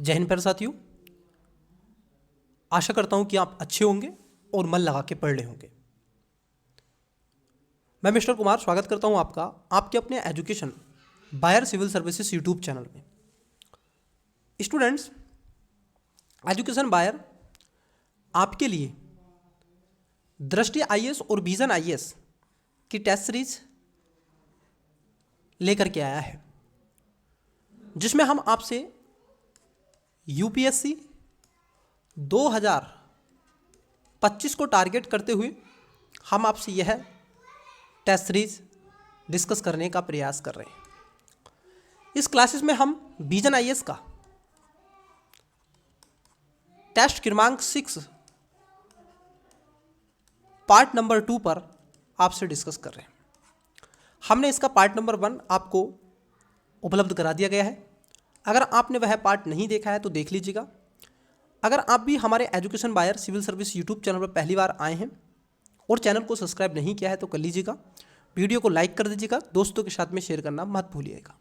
जय हिंद प्यारे साथियों, आशा करता हूं कि आप अच्छे होंगे और मन लगा के पढ़ रहे होंगे। मैं मिस्टर कुमार स्वागत करता हूं आपका आपके अपने education buyer civil services YouTube channel में। स्टूडेंट्स, एजुकेशन बायर आपके लिए दृष्टि आईएएस और विजन आईएएस की टेस्ट सीरीज लेकर के आया है, जिसमें हम आपसे यूपीएससी 2025 को टारगेट करते हुए हम आपसे यह टेस्ट सीरीज डिस्कस करने का प्रयास कर रहे हैं। इस क्लासेस में हम विजन आईएएस का टेस्ट क्रमांक 6 पार्ट नंबर 2 पर आपसे डिस्कस कर रहे हैं। हमने इसका पार्ट नंबर 1 आपको उपलब्ध करा दिया गया है। अगर आपने वह पार्ट नहीं देखा है तो देख लीजिएगा। अगर आप भी हमारे education buyer civil service YouTube channel पर पहली बार आए हैं और चैनल को सब्सक्राइब नहीं किया है तो कर लीजिएगा। वीडियो को लाइक कर दीजिएगा, दोस्तों के साथ में शेयर करना मत भूलिएगा।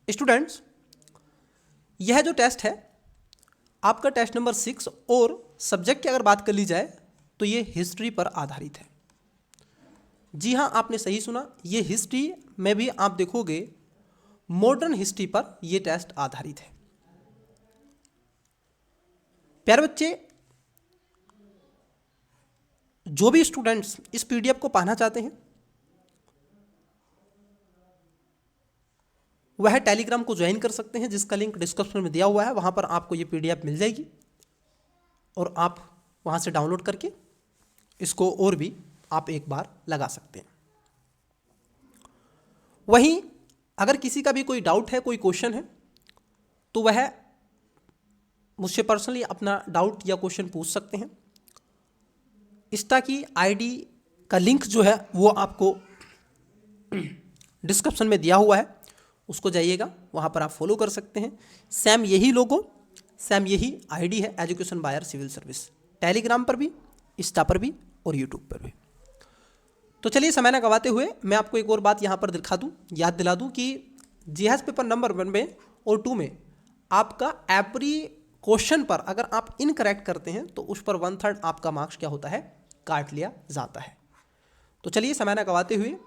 स्टूडेंट्स, यह जो टेस्ट है आपका टेस्ट नंबर 6 और सब्जेक्ट की अगर बात कर ली जाए तो ये हिस्ट्री पर आधारित है। जी हाँ, आपने सही सुना, ये हिस्ट्री में भी आप देखोगे मॉडर्न हिस्ट्री पर यह टेस्ट आधारित है। प्यारे बच्चे, जो भी स्टूडेंट्स इस पीडीएफ को पाना चाहते हैं वह टेलीग्राम को ज्वाइन कर सकते हैं, जिसका लिंक डिस्क्रिप्शन में दिया हुआ है। वहां पर आपको ये पीडीएफ मिल जाएगी और आप वहां से डाउनलोड करके इसको और भी आप एक बार लगा सकते हैं। वहीं अगर किसी का भी कोई डाउट है, कोई क्वेश्चन है, तो वह मुझसे पर्सनली अपना डाउट या क्वेश्चन पूछ सकते हैं। इंस्टा की आईडी का लिंक जो है वो आपको डिस्क्रिप्शन में दिया हुआ है, उसको जाइएगा, वहाँ पर आप फॉलो कर सकते हैं। सेम यही लोगो, सेम यही आईडी है education buyer civil service, Telegram पर भी, इंस्टा पर भी और यूट्यूब पर भी। तो चलिए समय न गवाते हुए मैं आपको एक और बात यहाँ पर दिखा दूँ, याद दिला दूँ कि जीएस पेपर नंबर 1 में और 2 में आपका एवरी क्वेश्चन पर अगर आप इनकरेक्ट करते हैं तो उस पर 1/3 आपका मार्क्स क्या होता है, काट लिया जाता है। तो चलिए समय न गवाते हुए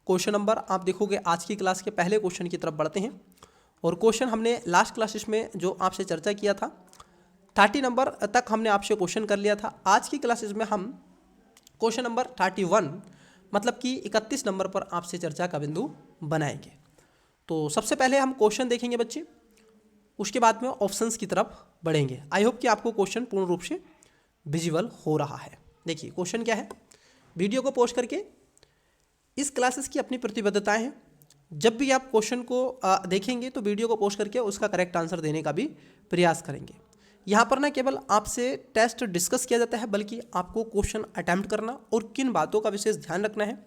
क्वेश्चन नंबर आप देखोगे आज की क्लास के पहले क्वेश्चन की तरफ बढ़ते हैं। और क्वेश्चन हमने लास्ट क्लासेस में जो आपसे चर्चा किया था 30 नंबर तक हमने आपसे क्वेश्चन कर लिया था। आज की क्लासेस में हम क्वेश्चन नंबर 31 मतलब कि 31 नंबर पर आपसे चर्चा का बिंदु बनाएंगे। तो सबसे पहले हम क्वेश्चन देखेंगे बच्चे, उसके बाद में ऑप्शंस की तरफ बढ़ेंगे। आई होप कि आपको क्वेश्चन पूर्ण रूप से विजिबल हो रहा है। देखिए क्वेश्चन क्या है, वीडियो को पॉज करके, इस क्लासेस की अपनी प्रतिबद्धताएं हैं। जब भी आप क्वेश्चन को देखेंगे तो वीडियो को पॉज करके उसका करेक्ट आंसर देने का भी प्रयास करेंगे। यहाँ पर ना केवल आपसे टेस्ट डिस्कस किया जाता है, बल्कि आपको क्वेश्चन अटैम्प्ट करना और किन बातों का विशेष ध्यान रखना है,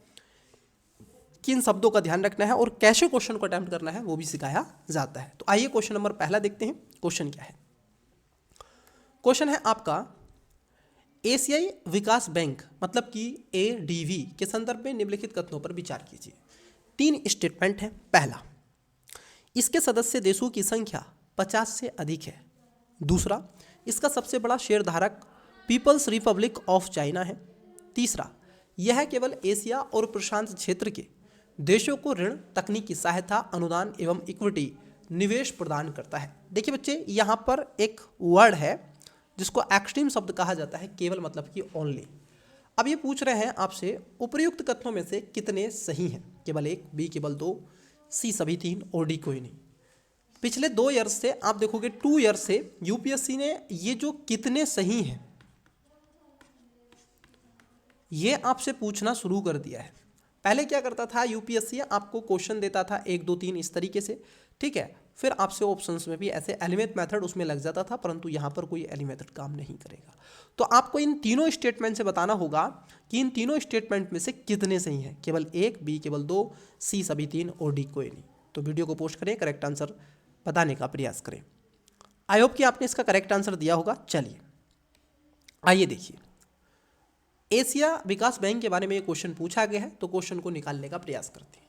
किन शब्दों का ध्यान रखना है और कैसे क्वेश्चन को अटैम्प्ट करना है वो भी सिखाया जाता है। तो आइए क्वेश्चन नंबर पहला देखते हैं। क्वेश्चन क्या है, क्वेश्चन है आपका एशियाई विकास बैंक मतलब कि एडीबी के संदर्भ में निम्नलिखित कथनों पर विचार कीजिए। 3 स्टेटमेंट है। पहला, इसके सदस्य देशों की संख्या 50 से अधिक है। दूसरा, इसका सबसे बड़ा शेयरधारक पीपल्स रिपब्लिक ऑफ चाइना है। तीसरा, यह केवल एशिया और प्रशांत क्षेत्र के देशों को ऋण, तकनीकी सहायता, अनुदान एवं इक्विटी निवेश प्रदान करता है। देखिए बच्चे, यहाँ पर एक वर्ड है जिसको एक्सट्रीम शब्द कहा जाता है, केवल मतलब कि ओनली। अब ये पूछ रहे हैं आपसे उपर्युक्त कथनों में से कितने सही हैं, केवल 1, बी केवल 2, सी सभी 3 और डी कोई नहीं। पिछले 2 ईयर्स से आप देखोगे 2 ईयर्स से यूपीएससी ने ये जो कितने सही हैं ये आपसे पूछना शुरू कर दिया है। पहले क्या करता था यूपीएससी, आपको क्वेश्चन देता था 1 2 3 इस तरीके से, ठीक है, फिर आपसे ऑप्शंस में भी ऐसे एलिमेंट मेथड उसमें लग जाता था, परंतु यहाँ पर कोई एलिमेंट मेथड काम नहीं करेगा। तो आपको इन तीनों स्टेटमेंट से बताना होगा कि इन तीनों स्टेटमेंट में से कितने सही हैं, केवल 1, बी केवल 2, सी सभी 3 और डी कोई नहीं। तो वीडियो को पोस्ट करें, करेक्ट आंसर बताने का प्रयास करें। आई होप कि आपने इसका करेक्ट आंसर दिया होगा। चलिए आइए देखिए, एशिया विकास बैंक के बारे में ये क्वेश्चन पूछा गया है, तो क्वेश्चन को निकालने का प्रयास करते हैं।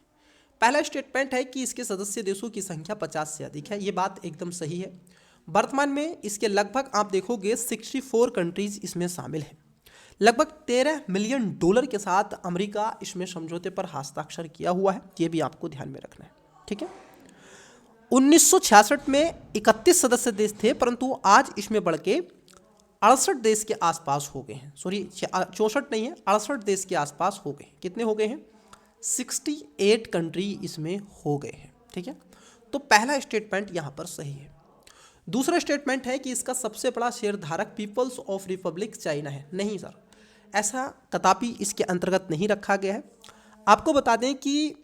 पहला स्टेटमेंट है कि इसके सदस्य देशों की संख्या 50 से अधिक है। ये बात एकदम सही है। वर्तमान में इसके लगभग आप देखोगे 64 कंट्रीज इसमें शामिल हैं। लगभग 13 मिलियन डॉलर के साथ अमेरिका इसमें समझौते पर हस्ताक्षर किया हुआ है, ये भी आपको ध्यान में रखना है, ठीक है। 1966 में 31 सदस्य देश थे, परंतु आज इसमें बढ़ के 68 देश के आसपास हो गए हैं। सॉरी, 64 नहीं है, 68 देश के आसपास हो गए। कितने हो गए हैं? 68 कंट्री इसमें हो गए हैं, ठीक है। तो पहला स्टेटमेंट यहाँ पर सही है। दूसरा स्टेटमेंट है कि इसका सबसे बड़ा शेयरधारक पीपल्स ऑफ रिपब्लिक चाइना है। नहीं सर, ऐसा कदापि इसके अंतर्गत नहीं रखा गया है। आपको बता दें कि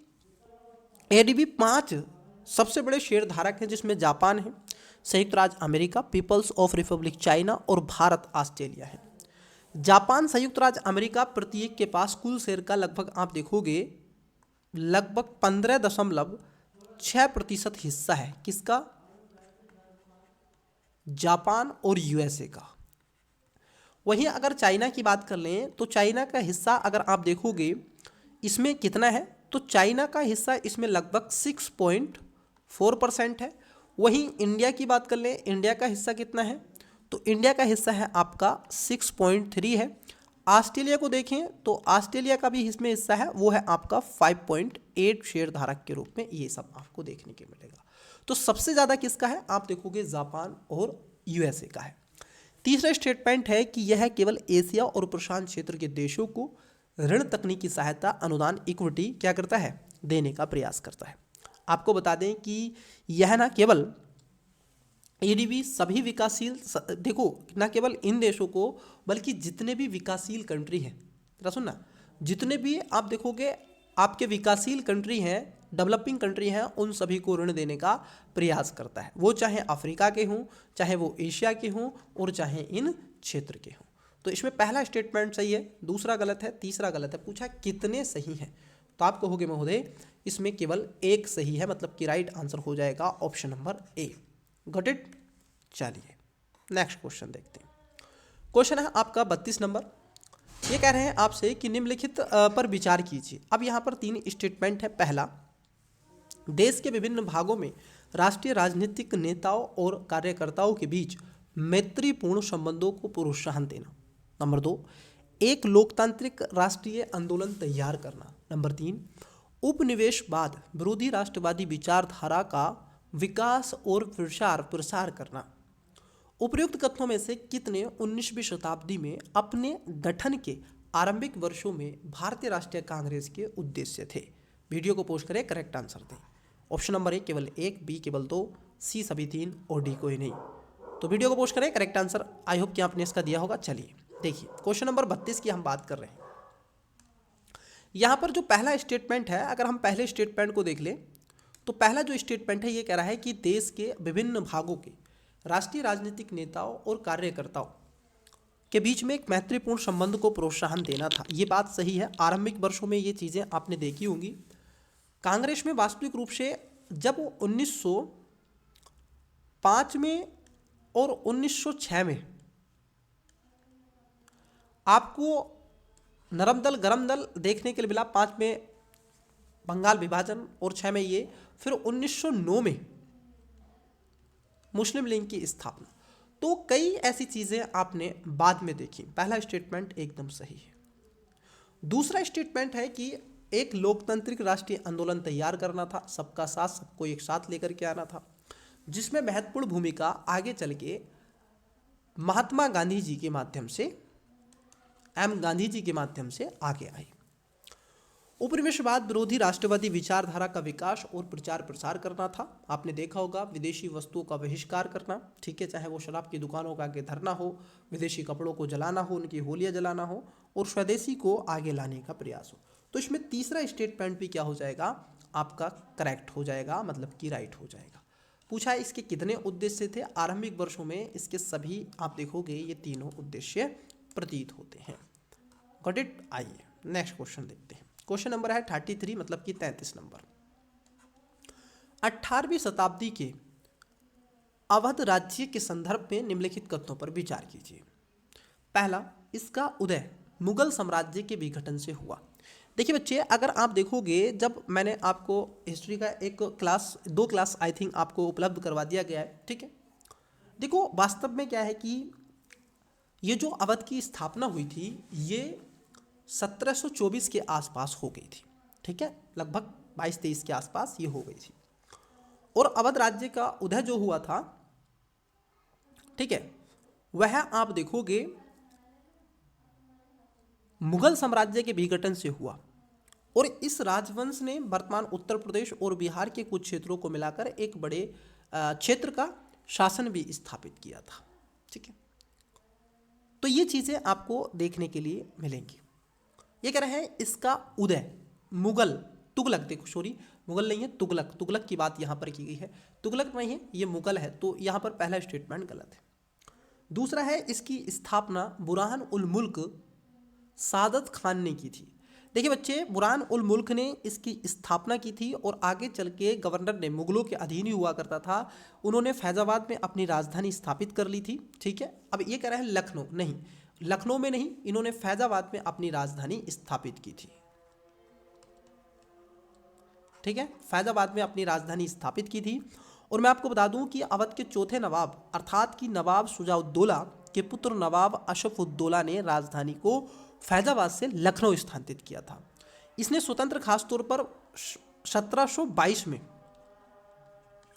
एडीबी 5 सबसे बड़े शेयरधारक हैं, जिसमें जापान है, संयुक्त राज्य America, people's of republic China और भारत ऑस्ट्रेलिया है। जापान, संयुक्त राज्य अमेरिका प्रत्येक के पास कुल शेयर का लगभग आप देखोगे लगभग 15.6% हिस्सा है। किसका? जापान और यूएसए का। वहीं अगर चाइना की बात कर लें तो चाइना का हिस्सा अगर आप देखोगे इसमें कितना है, तो चाइना का हिस्सा इसमें लगभग 6.4% है। वहीं इंडिया की बात कर लें, इंडिया का हिस्सा कितना है, तो इंडिया का हिस्सा है आपका 6.3 है। ऑस्ट्रेलिया को देखें तो ऑस्ट्रेलिया का भी इसमें हिस्सा है, वो है आपका 5.8 शेयर धारक के रूप में। ये सब आपको देखने के मिलेगा। तो सबसे ज़्यादा किसका है, आप देखोगे जापान और यूएसए का है। तीसरा स्टेटमेंट है कि यह केवल एशिया और प्रशांत क्षेत्र के देशों को ऋण, तकनीकी सहायता, अनुदान, इक्विटी क्या करता है, देने का प्रयास करता है। आपको बता दें कि यह ना केवल एडीबी सभी विकासशील, देखो ना केवल इन देशों को बल्कि जितने भी विकासशील कंट्री हैं, जरा सुनना, जितने भी आप देखोगे आपके विकासशील कंट्री हैं, डेवलपिंग कंट्री हैं, उन सभी को ऋण देने का प्रयास करता है। वो चाहे अफ्रीका के हों, चाहे वो एशिया के हों और चाहे इन क्षेत्र के हों। तो इसमें पहला स्टेटमेंट सही है, दूसरा गलत है, तीसरा गलत है। पूछा कितने सही हैं, तो आप कहोगे महोदय इसमें केवल एक सही है, मतलब कि राइट आंसर हो जाएगा option number A. Got it. चलिए नेक्स्ट क्वेश्चन देखते हैं। क्वेश्चन है आपका 32 नंबर। ये कह रहे हैं आपसे कि निम्नलिखित पर विचार कीजिए। अब यहाँ पर 3 स्टेटमेंट है। पहला, देश के विभिन्न भागों में राष्ट्रीय राजनीतिक नेताओं और कार्यकर्ताओं के बीच मैत्रीपूर्ण संबंधों को प्रोत्साहन देना। नंबर 2, एक लोकतांत्रिक राष्ट्रीय आंदोलन तैयार करना। नंबर 3, उपनिवेशवाद विरोधी राष्ट्रवादी विचारधारा का विकास और प्रसार करना। उपयुक्त कथनों में से कितने 19वीं शताब्दी में अपने गठन के आरंभिक वर्षों में भारतीय राष्ट्रीय कांग्रेस के उद्देश्य थे? वीडियो को पोस्ट करें, करेक्ट आंसर दें। ऑप्शन नंबर ए केवल 1, बी केवल 2, सी सभी 3 और डी कोई नहीं। तो वीडियो को पोस्ट करें, करेक्ट आंसर आई होप कि आपने इसका दिया होगा। चलिए देखिए क्वेश्चन नंबर 32 की हम बात कर रहे हैं। यहाँ पर जो पहला स्टेटमेंट है, अगर हम पहले स्टेटमेंट को देख लें तो पहला जो स्टेटमेंट है ये कह रहा है कि देश के विभिन्न भागों के राष्ट्रीय राजनीतिक नेताओं और कार्यकर्ताओं के बीच में एक मैत्रीपूर्ण संबंध को प्रोत्साहन देना था। ये बात सही है। आरंभिक वर्षों में ये चीज़ें आपने देखी होंगी। कांग्रेस में वास्तविक रूप से जब 1905 में और 1906 में आपको नरम दल गरम दल देखने के लिए मिला, 5 में बंगाल विभाजन और 6 में ये, फिर 1909 में मुस्लिम लीग की स्थापना। तो कई ऐसी चीजें आपने बाद में देखी। पहला स्टेटमेंट एकदम सही है। दूसरा स्टेटमेंट है कि एक लोकतांत्रिक राष्ट्रीय आंदोलन तैयार करना था, सबका साथ, सबको एक साथ लेकर के आना था, जिसमें महत्वपूर्ण भूमिका आगे चल के महात्मा गांधी जी के माध्यम से, गांधी जी के माध्यम से आगे आई। उपनिवेशवाद विरोधी राष्ट्रवादी विचारधारा का विकास और प्रचार प्रसार करना था। आपने देखा होगा विदेशी वस्तुओं का बहिष्कार करना, ठीक है, चाहे वो शराब की दुकानों का आगे धरना हो, विदेशी कपड़ों को जलाना हो, उनकी होलियां जलाना हो और स्वदेशी को आगे लाने का प्रयास हो। तो इसमें तीसरा स्टेटमेंट भी क्या हो जाएगा, आपका करेक्ट हो जाएगा, मतलब कि राइट हो जाएगा। पूछा है इसके कितने उद्देश्य थे? आरंभिक वर्षों में इसके सभी आप देखोगे ये तीनों उद्देश्य प्रतीत होते हैं। Got it. आइए नेक्स्ट क्वेश्चन देखते हैं। क्वेश्चन नंबर है 33, मतलब कि 33 नंबर। 18वीं शताब्दी के अवध राज्य के संदर्भ में निम्नलिखित कथनों पर विचार कीजिए। पहला, इसका उदय मुगल साम्राज्य के विघटन से हुआ। देखिए बच्चे, अगर आप देखोगे, जब मैंने आपको हिस्ट्री का एक क्लास, 2 क्लास आई थिंक आपको उपलब्ध करवा दिया गया है, ठीक है, देखो वास्तव में क्या है कि ये जो अवध की स्थापना हुई थी ये 1724 के आसपास हो गई थी, ठीक है, लगभग 22-23 के आसपास ये हो गई थी। और अवध राज्य का उदय जो हुआ था, ठीक है, वह आप देखोगे मुगल साम्राज्य के विघटन से हुआ। और इस राजवंश ने वर्तमान उत्तर प्रदेश और बिहार के कुछ क्षेत्रों को मिलाकर एक बड़े क्षेत्र का शासन भी स्थापित किया था, ठीक है। तो ये चीज़ें आपको देखने के लिए मिलेंगी। ये कह रहे हैं इसका उदय मुगल, तुगलक, देखो सॉरी मुगल नहीं है, तुगलक, तुगलक की बात यहाँ पर की गई है, तुगलक नहीं है, ये मुगल है, तो यहाँ पर पहला स्टेटमेंट गलत है। दूसरा है इसकी स्थापना बुरहान उल मुल्क सादत खान ने की थी। देखिए बच्चे, बुरहान उल मुल्क ने इसकी स्थापना की थी और आगे चल के गवर्नर ने, मुगलों के अधीन ही हुआ करता था, उन्होंने फैजाबाद में अपनी राजधानी स्थापित कर ली थी, ठीक है। अब ये कह रहे हैं लखनऊ, नहीं, लखनऊ में नहीं, इन्होंने फैजाबाद में अपनी राजधानी स्थापित की थी, ठीक है, फैजाबाद में अपनी राजधानी स्थापित की थी। और मैं आपको बता दूं कि अवध के चौथे नवाब अर्थात कि नवाब शुजाउद्दौला के पुत्र नवाब अशफउद्दौला ने राजधानी को फैजाबाद से लखनऊ स्थानांतरित किया था। इसने स्वतंत्र खासतौर पर 1722 में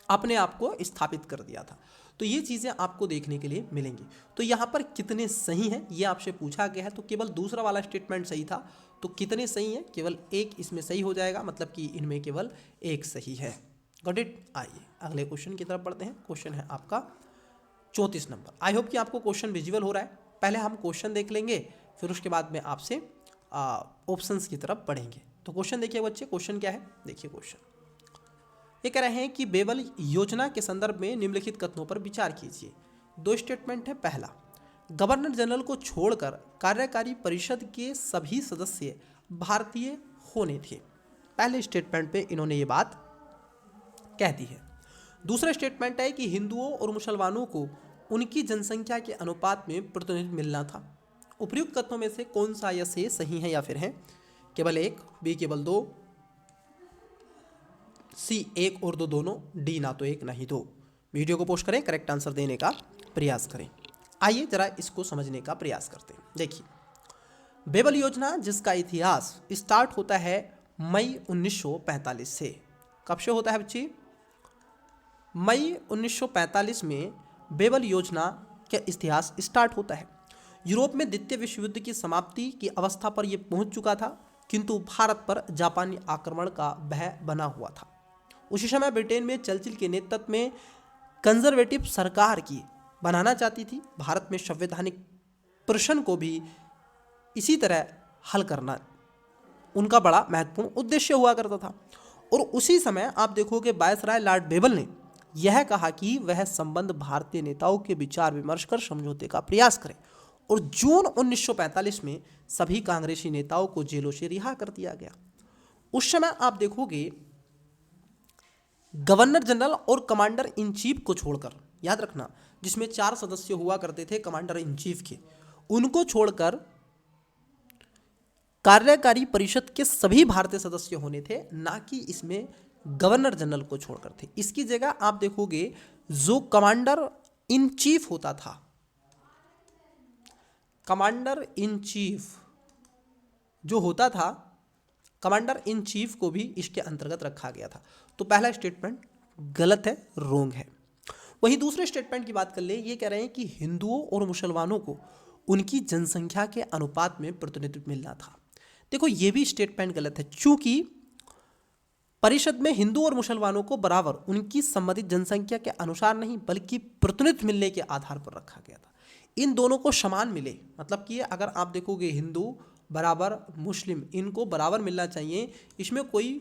अपने आप को स्थापित कर दिया था। तो ये चीज़ें आपको देखने के लिए मिलेंगी। तो यहाँ पर कितने सही हैं ये आपसे पूछा गया है, तो केवल दूसरा वाला स्टेटमेंट सही था, तो कितने सही हैं, केवल एक इसमें सही हो जाएगा, मतलब कि इनमें केवल एक सही है। Got it. आइए अगले क्वेश्चन की तरफ बढ़ते हैं। क्वेश्चन है आपका 34 नंबर। आई होप कि आपको क्वेश्चन विजुअल हो रहा है। पहले हम क्वेश्चन देख लेंगे, फिर उसके बाद में आपसे ऑप्शंस की तरफ बढ़ेंगे। तो क्वेश्चन देखिए बच्चे, क्वेश्चन क्या है, देखिए क्वेश्चन ये कह रहे हैं कि बेबल योजना के संदर्भ में निम्नलिखित कथनों पर विचार कीजिए। दो स्टेटमेंट है। पहला, गवर्नर जनरल को छोड़कर कार्यकारी परिषद के सभी सदस्य भारतीय होने थे। पहले स्टेटमेंट पे इन्होंने ये बात कह दी है। दूसरा स्टेटमेंट है कि हिंदुओं और मुसलमानों को उनकी जनसंख्या के अनुपात में प्रतिनिधित्व मिलना था। उपयुक्त कथनों में से कौन सा या से सही है या फिर है? केवल एक, बी केवल दो, सी एक और दो दोनों, डी ना तो एक ना ही दो। वीडियो को पोस्ट करें, करेक्ट आंसर देने का प्रयास करें। आइए जरा इसको समझने का प्रयास करते हैं। देखिए, बेबल योजना जिसका इतिहास स्टार्ट होता है मई 1945 से। कब से होता है बच्ची? मई 1945 में बेबल योजना का इतिहास स्टार्ट होता है। यूरोप में द्वितीय विश्व युद्ध की समाप्ति की अवस्था पर यह पहुंच चुका था, किंतु भारत पर जापानी आक्रमण का भय बना हुआ था। उसी समय ब्रिटेन में चर्चिल के नेतृत्व में कंजर्वेटिव सरकार की बनाना चाहती थी। भारत में संवैधानिक प्रश्न को भी इसी तरह हल करना उनका बड़ा महत्वपूर्ण उद्देश्य हुआ करता था। और उसी समय आप देखोगे वायसराय लॉर्ड बेबल ने यह कहा कि वह संबंध भारतीय नेताओं के विचार विमर्श कर समझौते का प्रयास करें। और जून 1945 में सभी कांग्रेसी नेताओं को जेलों से रिहा कर दिया गया। उस समय आप देखोगे गवर्नर जनरल और कमांडर इन चीफ को छोड़कर, याद रखना, जिसमें 4 सदस्य हुआ करते थे कमांडर इन चीफ के, उनको छोड़कर कार्यकारी परिषद के सभी भारतीय सदस्य होने थे, ना कि इसमें गवर्नर जनरल को छोड़कर थे। इसकी जगह आप देखोगे जो कमांडर इन चीफ होता था, कमांडर इन चीफ जो होता था, कमांडर इन चीफ को भी इसके अंतर्गत रखा गया था। तो पहला स्टेटमेंट गलत है, रोंग है। वहीं दूसरे स्टेटमेंट की बात कर ले, ये कह रहे हैं कि हिंदुओं और मुसलमानों को उनकी जनसंख्या के अनुपात में प्रतिनिधित्व मिलना था। देखो ये भी स्टेटमेंट गलत है, क्योंकि परिषद में हिंदू और मुसलमानों को बराबर उनकी संबंधित जनसंख्या के अनुसार नहीं, बल्कि प्रतिनिधित्व मिलने के आधार पर रखा गया था। इन दोनों को समान मिले, मतलब कि अगर आप देखोगे हिंदू बराबर मुस्लिम, इनको बराबर मिलना चाहिए। इसमें कोई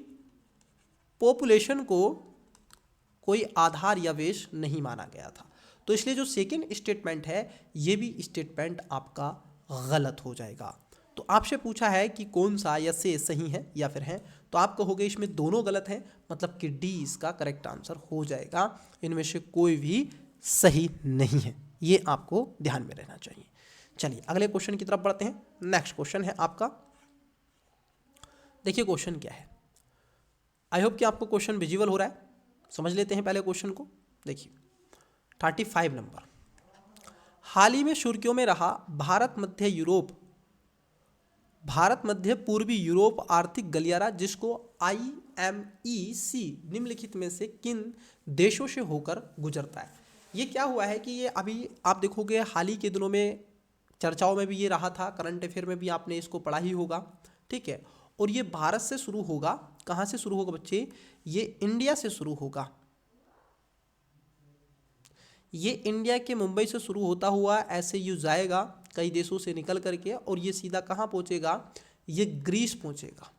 पॉपुलेशन को कोई आधार या वेश नहीं माना गया था। तो इसलिए जो सेकंड स्टेटमेंट है ये भी स्टेटमेंट आपका गलत हो जाएगा। तो आपसे पूछा है कि कौन सा या से सही है या फिर है, तो आप कहोगे इसमें दोनों गलत हैं, मतलब कि डी इसका करेक्ट आंसर हो जाएगा। इनमें से कोई भी सही नहीं है, ये आपको ध्यान में रहना चाहिए। चलिए अगले क्वेश्चन की तरफ बढ़ते हैं। नेक्स्ट क्वेश्चन है आपका, देखिए क्वेश्चन क्या है। आई होप कि आपको क्वेश्चन विजुअल हो रहा है। समझ लेते हैं पहले क्वेश्चन को। देखिए 35 नंबर, हाल ही में सुर्खियों में रहा भारत मध्य पूर्वी यूरोप आर्थिक गलियारा, जिसको IMEC निम्नलिखित में से किन देशों से होकर गुजरता है। ये क्या हुआ है कि ये अभी आप देखोगे हाल ही के दिनों में चर्चाओं में भी ये रहा था, करंट अफेयर में भी आपने इसको पढ़ा ही होगा, ठीक है। और ये भारत से शुरू होगा। कहाँ से शुरू होगा बच्चे? ये इंडिया से शुरू होगा। ये इंडिया के मुंबई से शुरू होता हुआ ऐसे यू जाएगा कई देशों से निकल करके, और ये सीधा कहाँ पहुँचेगा? ये ग्रीस पहुँचेगा,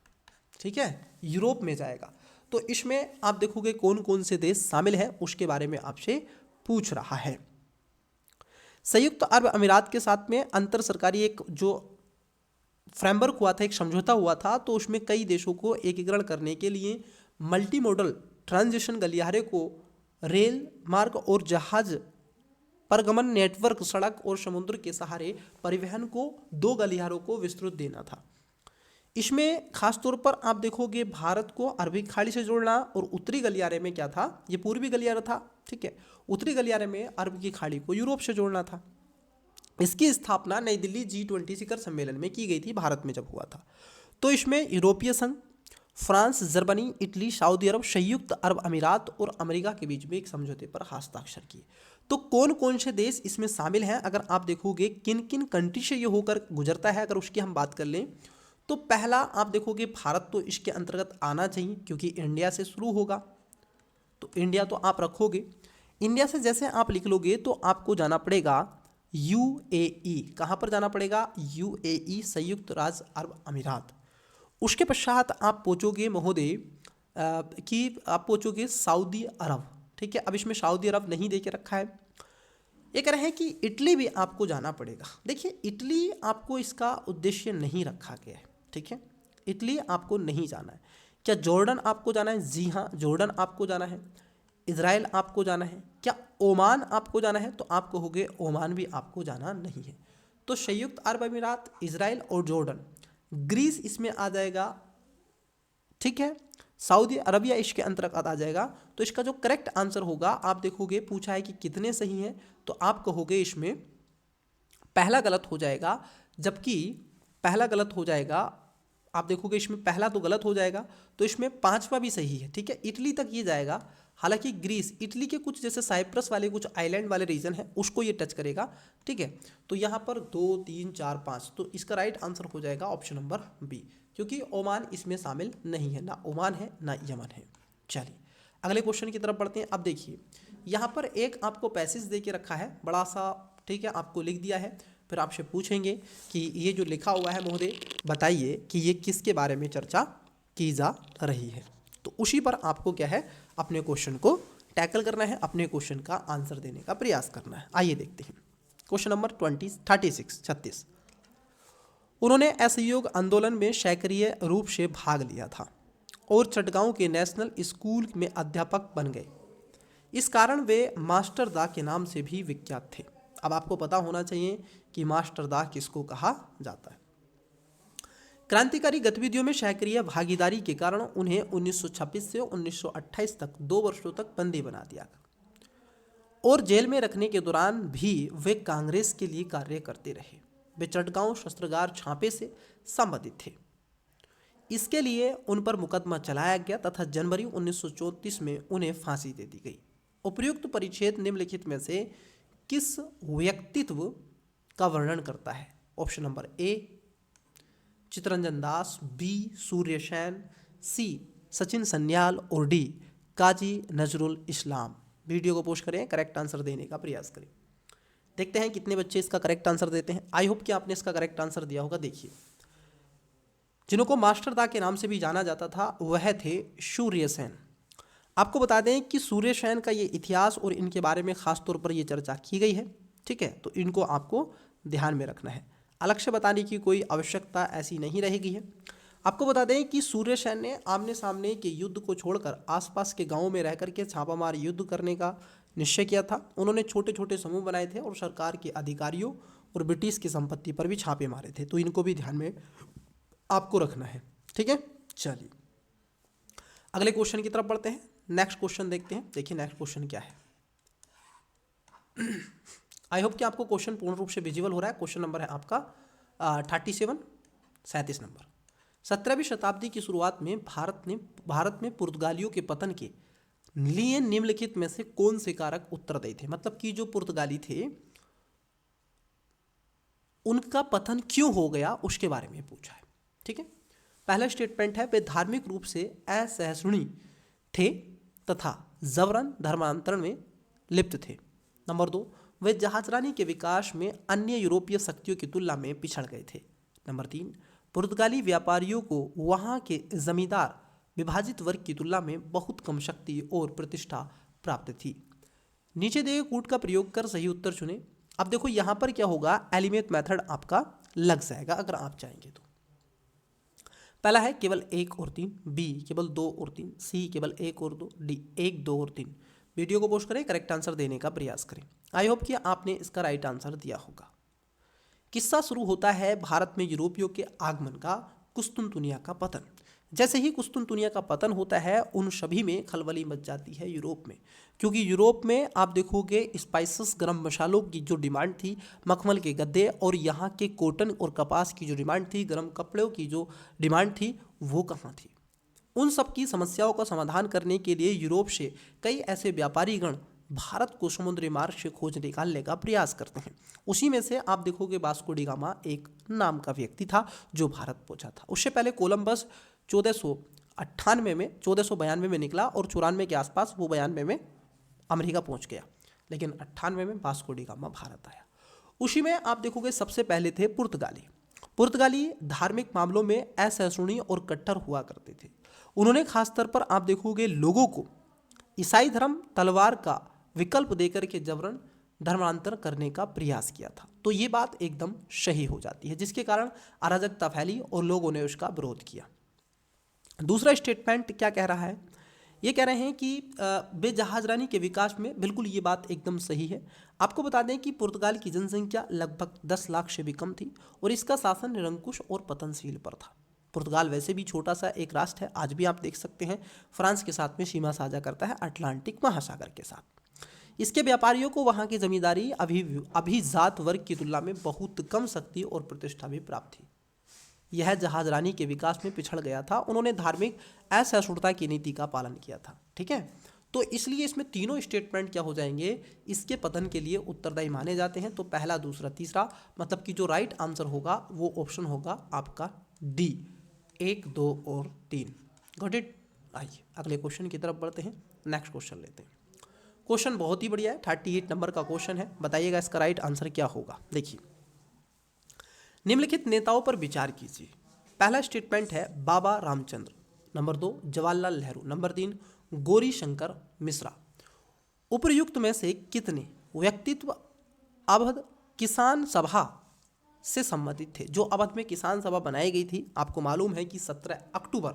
ठीक है, यूरोप में जाएगा। तो इसमें आप देखोगे कौन कौन से देश शामिल हैं, उसके बारे में आपसे पूछ रहा है। संयुक्त अरब अमीरात के साथ में अंतर सरकारी एक जो फ्रेमवर्क हुआ था, एक समझौता हुआ था, तो उसमें कई देशों को एकीकरण करने के लिए मल्टी मॉडल ट्रांजिशन गलियारे को रेल मार्ग और जहाज परगमन नेटवर्क, सड़क और समुद्र के सहारे परिवहन को 2 गलियारों को विस्तृत देना था। इसमें खासतौर पर आप देखोगे भारत को अरबी खाड़ी से जोड़ना, और उत्तरी गलियारे में क्या था? ये पूर्वी गलियारा था, ठीक है। उत्तरी गलियारे में अरब की खाड़ी को यूरोप से जोड़ना था। इसकी स्थापना नई दिल्ली G20 शिखर सम्मेलन में की गई थी, भारत में जब हुआ था। तो इसमें यूरोपीय संघ, फ्रांस, जर्मनी, इटली, सऊदी अरब, संयुक्त अरब अमीरात और अमेरिका के बीच में एक समझौते पर हस्ताक्षर किए। तो कौन कौन से देश इसमें शामिल हैं, अगर आप देखोगे किन किन कंट्री से ये होकर गुजरता है, अगर उसकी हम बात कर लें तो पहला आप देखोगे भारत तो इसके अंतर्गत आना चाहिए, क्योंकि इंडिया से शुरू होगा, तो इंडिया तो आप रखोगे। इंडिया से जैसे आप लिख लोगे तो आपको जाना पड़ेगा UAE। कहाँ पर जाना पड़ेगा? UAE, संयुक्त राज्य अरब अमीरात। उसके पश्चात आप पहुँचोगे महोदय कि आप पहुँचोगे सऊदी अरब, ठीक है। अब इसमें सऊदी अरब नहीं दे के रखा है। ये कह रहे हैं कि इटली भी आपको जाना पड़ेगा। देखिए इटली आपको इसका उद्देश्य नहीं रखा गया है, ठीक है, इटली आपको नहीं जाना है। क्या जॉर्डन आपको जाना है? जी हाँ, जॉर्डन आपको जाना है। इजराइल आपको जाना है। क्या ओमान आपको जाना है? तो आप कहोगे ओमान भी आपको जाना नहीं है। तो संयुक्त अरब अमीरात, इजराइल और जॉर्डन, ग्रीस इसमें आ जाएगा, ठीक है, सऊदी अरबिया इसके अंतर्गत आ जाएगा। तो इसका जो करेक्ट आंसर होगा, आप देखोगे पूछा है कि कितने सही हैं, तो आप कहोगे इसमें पहला गलत हो जाएगा, जबकि पहला गलत हो जाएगा, आप देखोगे इसमें पहला तो गलत हो जाएगा, तो इसमें 5वां भी सही है, ठीक है, इटली तक ये जाएगा। हालांकि ग्रीस, इटली के कुछ जैसे साइप्रस वाले कुछ आइलैंड वाले रीजन है, उसको ये टच करेगा, ठीक है। तो यहाँ पर 2, 3, 4, 5, तो इसका राइट आंसर हो जाएगा ऑप्शन नंबर बी, क्योंकि ओमान इसमें शामिल नहीं है, ना ओमान है ना यमन है। चलिए अगले क्वेश्चन की तरफ बढ़ते हैं। अब देखिए यहाँ पर एक आपको पैसेज दे के रखा है बड़ा सा, ठीक है, आपको लिख दिया है, फिर आपसे पूछेंगे कि ये जो लिखा हुआ है महोदय बताइए कि ये किसके बारे में चर्चा की जा रही है। तो उसी पर आपको क्या है, अपने क्वेश्चन को टैकल करना है, अपने क्वेश्चन का आंसर देने का प्रयास करना है। आइए देखते हैं क्वेश्चन नंबर 36। उन्होंने असहयोग आंदोलन में सक्रिय रूप से भाग लिया था और चटगांव के नेशनल स्कूल में अध्यापक बन गए। इस कारण वे मास्टर दा के नाम से भी विख्यात थे। अब आपको पता होना चाहिए कि मास्टर दा किसको कहा जाता है। क्रांतिकारी गतिविधियों में सक्रिय भागीदारी के कारण उन्हें 1926 से 1928 तक 2 वर्षों तक बंदी बना दिया और जेल में रखने के दौरान भी वे कांग्रेस के लिए कार्य करते रहे। वे चटगांव शस्त्रागार छापे से संबंधित थे। इसके लिए उन पर मुकदमा चलाया गया तथा जनवरी 1934 में उन्हें फांसी दे दी गई। उपर्युक्त परिच्छेद निम्नलिखित में से किस व्यक्तित्व का वर्णन करता है? Option number A Chittaranjan Das, B Surya Sen, C Sachin Sanyal और डी काजी नजरुल इस्लाम। वीडियो को पोस्ट करें, करेक्ट आंसर देने का प्रयास करें। देखते हैं कितने बच्चे इसका करेक्ट आंसर देते हैं। आई होप कि आपने इसका करेक्ट आंसर दिया होगा। देखिए जिनको मास्टर दा के नाम से भी जाना जाता था वह थे सूर्य सेन। आपको बता दें कि सूर्य सेन का ये इतिहास और इनके बारे में खास तौर पर ये चर्चा की गई है, ठीक है, तो इनको आपको ध्यान में रखना है। अलग से बताने की कोई आवश्यकता ऐसी नहीं रहेगी है। आपको बता दें कि सूर्य सेन ने आमने सामने के युद्ध को छोड़कर आसपास के गांवों में रहकर के छापामार युद्ध करने का निश्चय किया था। उन्होंने छोटे छोटे समूह बनाए थे और सरकार के अधिकारियों और ब्रिटिश की संपत्ति पर भी छापे मारे थे, तो इनको भी ध्यान में आपको रखना है, ठीक है। चलिए अगले क्वेश्चन की तरफ बढ़ते हैं। नेक्स्ट क्वेश्चन देखते हैं। देखिए नेक्स्ट क्वेश्चन क्या है। आई होप कि आपको क्वेश्चन पूर्ण रूप से विजिबल हो रहा है। क्वेश्चन नंबर है आपका 37 नंबर। 17वीं शताब्दी की शुरुआत में भारत में पुर्तगालियों के पतन के लिए निम्नलिखित में से कौन से कारक उत्तरदायी थे। मतलब कि जो पुर्तगाली थे उनका पतन क्यों हो गया उसके बारे में पूछा है। ठीक है, पहला स्टेटमेंट है वे धार्मिक रूप से असहिष्णु थे तथा जबरन धर्मांतरण में लिप्त थे। नंबर 2, वे जहाजरानी के विकास में अन्य यूरोपीय शक्तियों की तुलना में पिछड़ गए थे। नंबर 3, पुर्तगाली व्यापारियों को वहां के जमींदार विभाजित वर्ग की तुलना में बहुत कम शक्ति और प्रतिष्ठा प्राप्त थी। नीचे दिए कूट का प्रयोग कर सही उत्तर चुने। अब देखो यहां पर क्या होगा, एलिमेंट मेथड आपका लग जाएगा अगर आप चाहेंगे तो। पहला है केवल 1 और 3, बी केवल 2 और 3, सी केवल 1 और 2, डी 1, 2 और 3। वीडियो को पोस्ट करें, करेक्ट आंसर देने का प्रयास करें। आई होप कि आपने इसका राइट आंसर दिया होगा। किस्सा शुरू होता है भारत में यूरोपियों के आगमन का, कुस्तुनतुनिया का पतन। जैसे ही कुस्तुनतुनिया का पतन होता है उन सभी में खलबली मच जाती है यूरोप में, क्योंकि यूरोप में आप देखोगे स्पाइसेस, गरम मसालों की जो डिमांड थी, मखमल के गद्दे और यहाँ के कॉटन और कपास की जो डिमांड थी, गरम कपड़ों की जो डिमांड थी, वो कहाँ थी। उन सब की समस्याओं का समाधान करने के लिए यूरोप से कई ऐसे व्यापारी गण भारत को समुद्री मार्ग से खोज निकालने का प्रयास करते हैं। उसी में से आप देखोगे वास्को डी गामा एक नाम का व्यक्ति था जो भारत पहुंचा था। उससे पहले कोलंबस 1492 में निकला और 94 के आसपास वो 92 में अमेरिका पहुंच गया, लेकिन 98 में वास्को डी गामा भारत आया। उसी में आप देखोगे सबसे पहले थे पुर्तगाली धार्मिक मामलों में असहिष्णु और कट्टर हुआ करते थे। उन्होंने खासतौर पर आप देखोगे लोगों को ईसाई धर्म तलवार का विकल्प देकर के जबरन धर्मांतर करने का प्रयास किया था। तो ये बात एकदम सही हो जाती है, जिसके कारण अराजकता फैली और लोगों ने उसका विरोध किया। दूसरा स्टेटमेंट क्या कह रहा है, ये कह रहे हैं कि वे जहाजरानी के विकास में, बिल्कुल ये बात एकदम सही है। आपको बता दें कि पुर्तगाल की जनसंख्या लगभग 10 लाख से भी कम थी और इसका शासन निरंकुश और पतनशील पर था। पुर्तगाल वैसे भी छोटा सा एक राष्ट्र है, आज भी आप देख सकते हैं फ्रांस के साथ में सीमा साझा करता है अटलांटिक महासागर के साथ। इसके व्यापारियों को वहाँ की जमींदारी अभिजात वर्ग की तुलना में बहुत कम शक्ति और प्रतिष्ठा भी प्राप्त थी। यह जहाजरानी के विकास में पिछड़ गया था। उन्होंने धार्मिक असहिष्णुता की नीति का पालन किया था। ठीक है, तो इसलिए इसमें तीनों स्टेटमेंट क्या हो जाएंगे, इसके पतन के लिए उत्तरदायी माने जाते हैं। तो पहला, दूसरा, तीसरा, मतलब कि जो राइट आंसर होगा वो ऑप्शन होगा आपका डी, 1, 2 और 3। Got it. आइए अगले क्वेश्चन की तरफ बढ़ते हैं, नेक्स्ट क्वेश्चन लेते हैं। क्वेश्चन बहुत ही बढ़िया है, 38 नंबर का क्वेश्चन है। बताइएगा इसका राइट आंसर क्या होगा। देखिए, निम्नलिखित नेताओं पर विचार कीजिए। पहला स्टेटमेंट है बाबा रामचंद्र, नंबर 2 जवाहरलाल नेहरू, नंबर 3 गौरी शंकर मिश्रा। उपर्युक्त में से कितने व्यक्तित्व अवध किसान सभा से संबंधित थे। जो अवध में किसान सभा बनाई गई थी, आपको मालूम है कि 17 अक्टूबर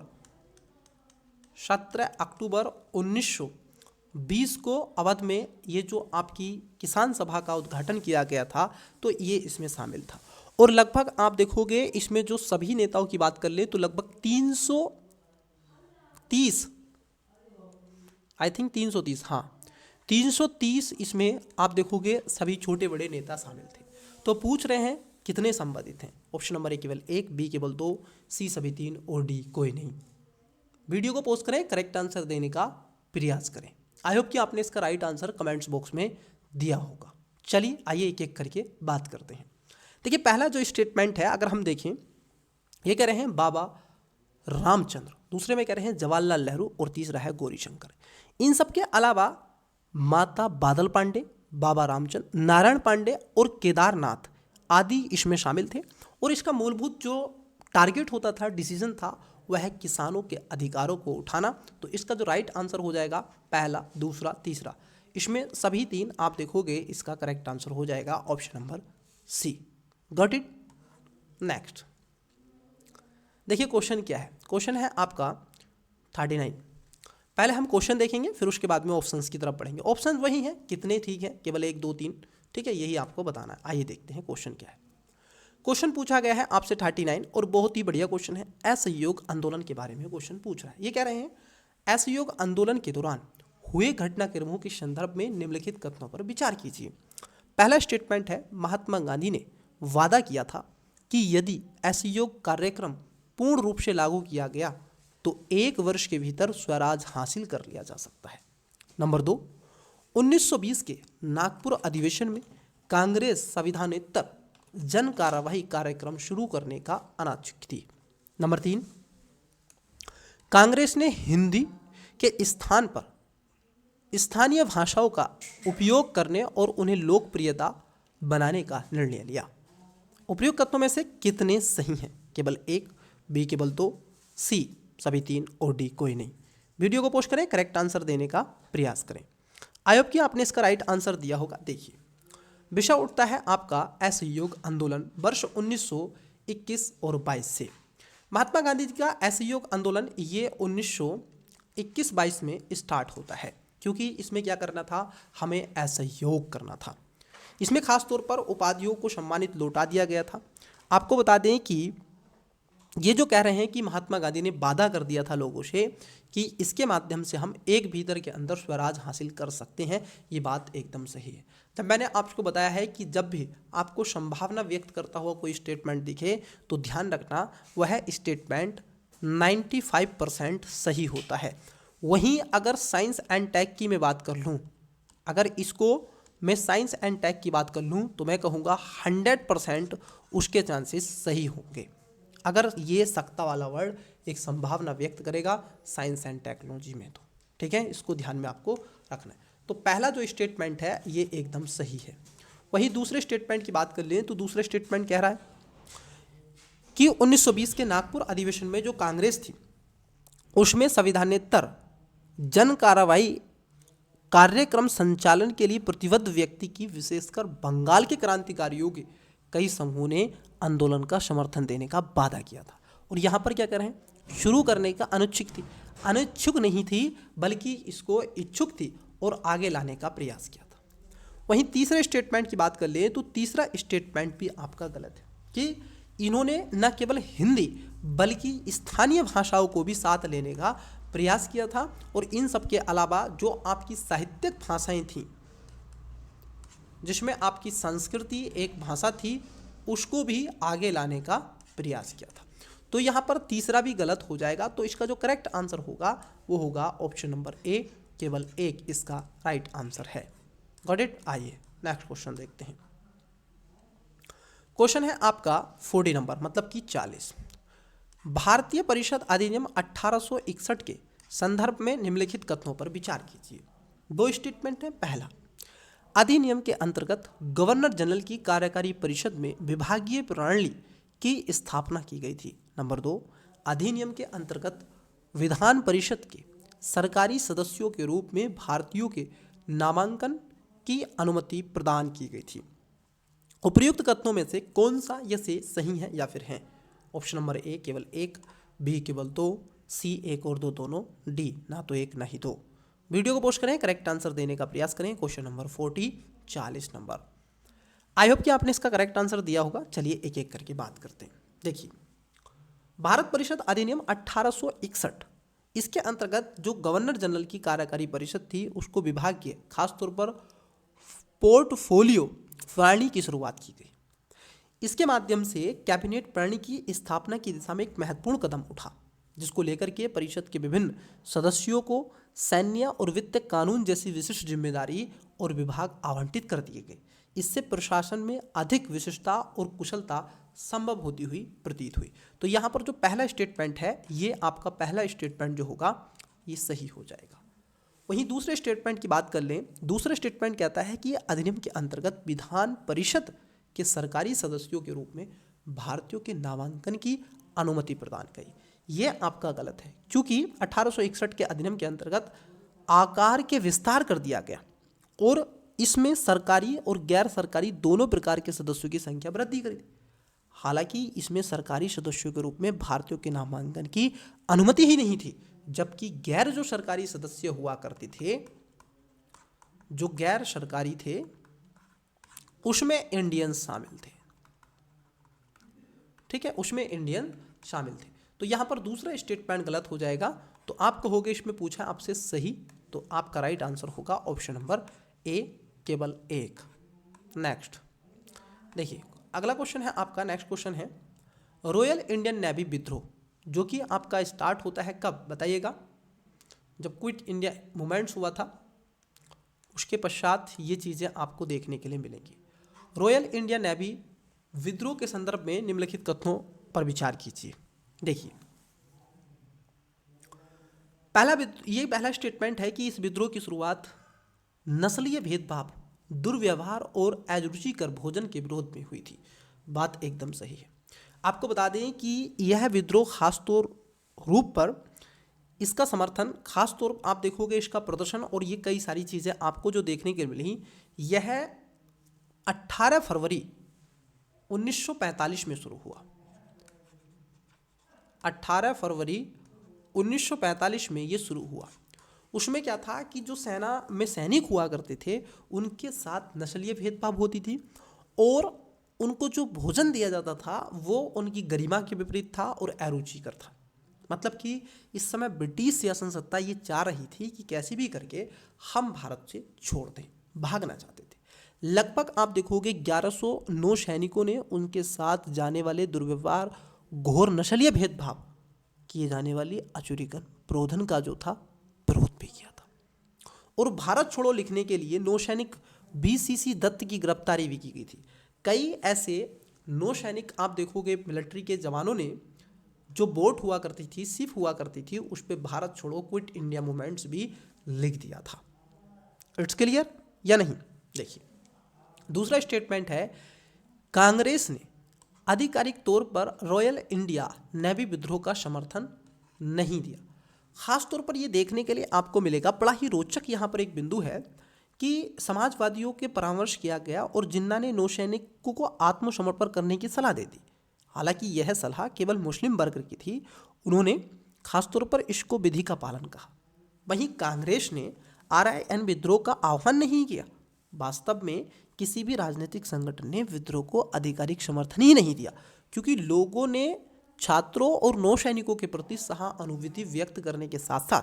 1920 को अवध में ये जो आपकी किसान सभा का उद्घाटन किया गया था, तो ये इसमें शामिल था। और लगभग आप देखोगे इसमें जो सभी नेताओं की बात कर ले तो लगभग 330, आई थिंक 330, हाँ 330 इसमें आप देखोगे सभी छोटे बड़े नेता शामिल थे। तो पूछ रहे हैं कितने संबंधित हैं। ऑप्शन नंबर ए केवल 1, बी केवल 2, सी सभी 3 और डी कोई नहीं। वीडियो को पोस्ट करें, करेक्ट आंसर देने का प्रयास करें। आई होप कि आपने इसका राइट आंसर कमेंट्स बॉक्स में दिया होगा। चलिए आइए एक एक करके बात करते हैं। देखिए, पहला जो स्टेटमेंट है अगर हम देखें, ये कह रहे हैं बाबा रामचंद्र, दूसरे में कह रहे हैं जवाहरलाल नेहरू और तीसरा है गौरी शंकर। इन सब के अलावा माता बादल पांडे, बाबा रामचंद्र, नारायण पांडे और केदारनाथ आदि इसमें शामिल थे। और इसका मूलभूत जो टारगेट होता था, डिसीजन था, वह है किसानों के अधिकारों को उठाना। तो इसका जो राइट आंसर हो जाएगा पहला, दूसरा, तीसरा, इसमें सभी 3 आप देखोगे इसका करेक्ट आंसर हो जाएगा option number C. Got it. Next देखिए क्वेश्चन क्या है। क्वेश्चन है आपका 39। पहले हम क्वेश्चन देखेंगे, फिर उसके बाद में ऑप्शंस की तरफ बढ़ेंगे। ऑप्शन वही हैं, कितने, ठीक है, केवल 1, 2, 3, ठीक है, यही आपको बताना है। आइए देखते हैं क्वेश्चन क्या है। क्वेश्चन पूछा गया है आपसे 39 और बहुत ही बढ़िया क्वेश्चन है। असहयोग आंदोलन के बारे में क्वेश्चन पूछ रहा है। ये कह रहे हैं असहयोग आंदोलन के दौरान हुए घटनाक्रमों के संदर्भ में निम्नलिखित कथनों पर विचार कीजिए। पहला स्टेटमेंट है, महात्मा गांधी ने वादा किया था कि यदि असहयोग कार्यक्रम पूर्ण रूप से लागू किया गया तो 1 वर्ष के भीतर स्वराज हासिल कर लिया जा सकता है। नंबर 2, 1920 के नागपुर अधिवेशन में कांग्रेस संविधानेतर जन कार्यवाही कार्यक्रम शुरू करने का अनिच्छुक थी। नंबर 3, कांग्रेस ने हिंदी के स्थान पर स्थानीय भाषाओं का उपयोग करने और उन्हें लोकप्रियता बनाने का निर्णय लिया। उपयुक्त कथनों में से कितने सही हैं? केवल 1, बी केवल 2, सी सभी 3 और डी कोई नहीं। वीडियो को पोस्ट करें, करेक्ट आंसर देने का प्रयास करें। आई होप कि आपने इसका राइट आंसर दिया होगा। देखिए, विषय उठता है आपका असहयोग आंदोलन वर्ष 1921 और 22 से। महात्मा गांधी जी का असहयोग आंदोलन ये 1921-22 में स्टार्ट होता है, क्योंकि इसमें क्या करना था, हमें असहयोग करना था। इसमें खास तौर पर उपाधियों को सम्मानित लौटा दिया गया था। आपको बता दें कि ये जो कह रहे हैं कि महात्मा गांधी ने वादा कर दिया था लोगों से कि इसके माध्यम से हम एक भीतर के अंदर स्वराज हासिल कर सकते हैं, ये बात एकदम सही है। जब मैंने आपको बताया है कि जब भी आपको संभावना व्यक्त करता हुआ कोई स्टेटमेंट दिखे तो ध्यान रखना वह स्टेटमेंट 95% सही होता है। वहीं अगर साइंस एंड टेक की मैं बात कर लूँ, अगर इसको मैं साइंस एंड टेक की बात कर लूँ तो मैं कहूँगा 100% उसके चांसेस सही होंगे। अगर ये सकता वाला वर्ड एक संभावना व्यक्त करेगा साइंस एंड टेक्नोलॉजी में तो, ठीक है, इसको ध्यान में आपको रखना है। तो पहला जो स्टेटमेंट है ये एकदम सही है। वही दूसरे स्टेटमेंट की बात कर लें तो दूसरे स्टेटमेंट कह रहा है कि 1920 के नागपुर अधिवेशन में जो कांग्रेस थी उसमें संविधानेतर जन कार्रवाई कार्यक्रम संचालन के लिए प्रतिबद्ध व्यक्ति की, विशेषकर बंगाल के क्रांतिकारियों के कई समूहों ने आंदोलन का समर्थन देने का वादा किया था। और यहाँ पर क्या कर रहे हैं, शुरू करने का अनिच्छुक थी, अनिच्छुक नहीं थी बल्कि इसको इच्छुक थी और आगे लाने का प्रयास किया था। वहीं तीसरे स्टेटमेंट की बात कर ले तो तीसरा स्टेटमेंट भी आपका गलत है कि इन्होंने न केवल हिंदी बल्कि स्थानीय भाषाओं को भी साथ लेने का प्रयास किया था और इन सब के अलावा जो आपकी साहित्यिक भाषाएं थीं, जिसमें आपकी संस्कृति एक भाषा थी, उसको भी आगे लाने का प्रयास किया था। तो यहाँ पर तीसरा भी गलत हो जाएगा। तो इसका जो करेक्ट आंसर होगा वो होगा ऑप्शन नंबर ए, केवल 1 इसका राइट आंसर है। Got it? आइए नेक्स्ट क्वेश्चन देखते हैं। क्वेश्चन है आपका 40 नंबर, मतलब कि 40। भारतीय परिषद अधिनियम 1861 के संदर्भ में निम्नलिखित कथनों पर विचार कीजिए। 2 स्टेटमेंट है। पहला, अधिनियम के अंतर्गत गवर्नर जनरल की कार्यकारी परिषद में विभागीय प्रणाली की स्थापना की गई थी। नंबर 2, अधिनियम के अंतर्गत विधान परिषद के सरकारी सदस्यों के रूप में भारतीयों के नामांकन की अनुमति प्रदान की गई थी। उपर्युक्त कथनों में से कौन सा ये से सही है या फिर हैं? ऑप्शन नंबर ए केवल 1, बी केवल 2, सी 1 और 2 दोनों, डी ना तो 1 ना ही 2। वीडियो को पोस्ट करें, करेक्ट आंसर देने का प्रयास करें। Question number 40, 40 number. I hope कि आपने इसका करेक्ट आंसर दिया होगा। चलिए एक एक करके बात करते हैं। देखिए, भारत परिषद अधिनियम 1861, इसके अंतर्गत जो गवर्नर जनरल की कार्यकारी परिषद थी उसको विभागीय, खासतौर पर पोर्टफोलियो प्रणाली की शुरुआत की गई। इसके माध्यम से कैबिनेट प्रणाली की स्थापना की दिशा में एक महत्वपूर्ण कदम उठा, जिसको लेकर के परिषद के विभिन्न सदस्यों को सैन्य और वित्त कानून जैसी विशिष्ट जिम्मेदारी और विभाग आवंटित कर दिए गए। इससे प्रशासन में अधिक विशिष्टता और कुशलता संभव होती हुई प्रतीत हुई। तो यहाँ पर जो पहला स्टेटमेंट है ये आपका पहला स्टेटमेंट जो होगा ये सही हो जाएगा। वहीं दूसरे स्टेटमेंट की बात कर लें। दूसरा स्टेटमेंट कहता है कि अधिनियम के अंतर्गत विधान परिषद के सरकारी सदस्यों के रूप में भारतीयों के नामांकन की अनुमति प्रदान की। ये आपका गलत है, क्योंकि 1861 के अधिनियम के अंतर्गत आकार के विस्तार कर दिया गया और इसमें सरकारी और गैर सरकारी दोनों प्रकार के सदस्यों की संख्या वृद्धि करी। हालांकि इसमें सरकारी सदस्यों के रूप में भारतीयों के नामांकन की अनुमति ही नहीं थी, जबकि गैर जो सरकारी सदस्य हुआ करते थे, जो गैर सरकारी थे, उसमें इंडियंस शामिल थे। ठीक है, उसमें इंडियन शामिल थे। तो यहां पर दूसरा स्टेटमेंट गलत हो जाएगा। तो आप कहोगे इसमें पूछा आपसे सही, तो आपका राइट आंसर होगा ऑप्शन नंबर ए केवल 1। नेक्स्ट देखिए, अगला क्वेश्चन है आपका, नेक्स्ट क्वेश्चन है रॉयल इंडियन नेवी विद्रोह, जो कि आपका स्टार्ट होता है कब बताइएगा? जब क्विट इंडिया मूवमेंट्स हुआ था उसके पश्चात ये चीज़ें आपको देखने के लिए मिलेंगी। रॉयल इंडियन नेवी विद्रोह के संदर्भ में निम्नलिखित कथनों पर विचार कीजिए। देखिए, पहला स्टेटमेंट है कि इस विद्रोह की शुरुआत नस्लीय भेदभाव, दुर्व्यवहार और अरुचिकर भोजन के विरोध में हुई थी। बात एकदम सही है। आपको बता दें कि यह विद्रोह खासतौर रूप पर इसका समर्थन, खासतौर पर आप देखोगे इसका प्रदर्शन और ये कई सारी चीज़ें आपको जो देखने के मिली, यह 18 फरवरी 1945 में शुरू हुआ। 18 फरवरी 1945 में ये शुरू हुआ। उसमें क्या था कि जो सेना में सैनिक हुआ करते थे उनके साथ नस्लीय भेदभाव होती थी और उनको जो भोजन दिया जाता था वो उनकी गरिमा के विपरीत था और अरुचिकर था। मतलब कि इस समय ब्रिटिश शासन सत्ता ये चाह रही थी कि कैसे भी करके हम भारत से छोड़ दें, भागना चाहते थे। लगभग आप देखोगे 1109 सैनिकों ने उनके साथ जाने वाले दुर्व्यवहार, घोर नस्लीय भेदभाव, किए जाने वाली अचूरीकरण, प्रोधन का जो था विरोध भी किया था। और भारत छोड़ो लिखने के लिए नौसैनिक BCC दत्त की गिरफ्तारी भी की गई थी। कई ऐसे नौसैनिक आप देखोगे मिलिट्री के जवानों ने, जो बोट हुआ करती थी, शिप हुआ करती थी, उस पर भारत छोड़ो क्विट इंडिया मूवमेंट्स भी लिख दिया था। इट्स क्लियर या नहीं? देखिए, दूसरा स्टेटमेंट है कांग्रेस ने आधिकारिक तौर पर रॉयल इंडिया नेवी विद्रोह का समर्थन नहीं दिया। खास तौर पर यह देखने के लिए आपको मिलेगा, बड़ा ही रोचक यहाँ पर एक बिंदु है कि समाजवादियों के परामर्श किया गया और जिन्ना ने नौसैनिकों को आत्मसमर्पण करने की सलाह दे दी। हालांकि यह सलाह केवल मुस्लिम वर्ग की थी, उन्होंने खासतौर पर इसको विधि का पालन कहा। वहीं कांग्रेस ने RIN विद्रोह का आह्वान नहीं किया। वास्तव में किसी भी राजनीतिक संगठन ने विद्रोह को आधिकारिक समर्थन ही नहीं दिया, क्योंकि लोगों ने छात्रों और नौसैनिकों के प्रति सहानुभूति व्यक्त करने के साथ साथ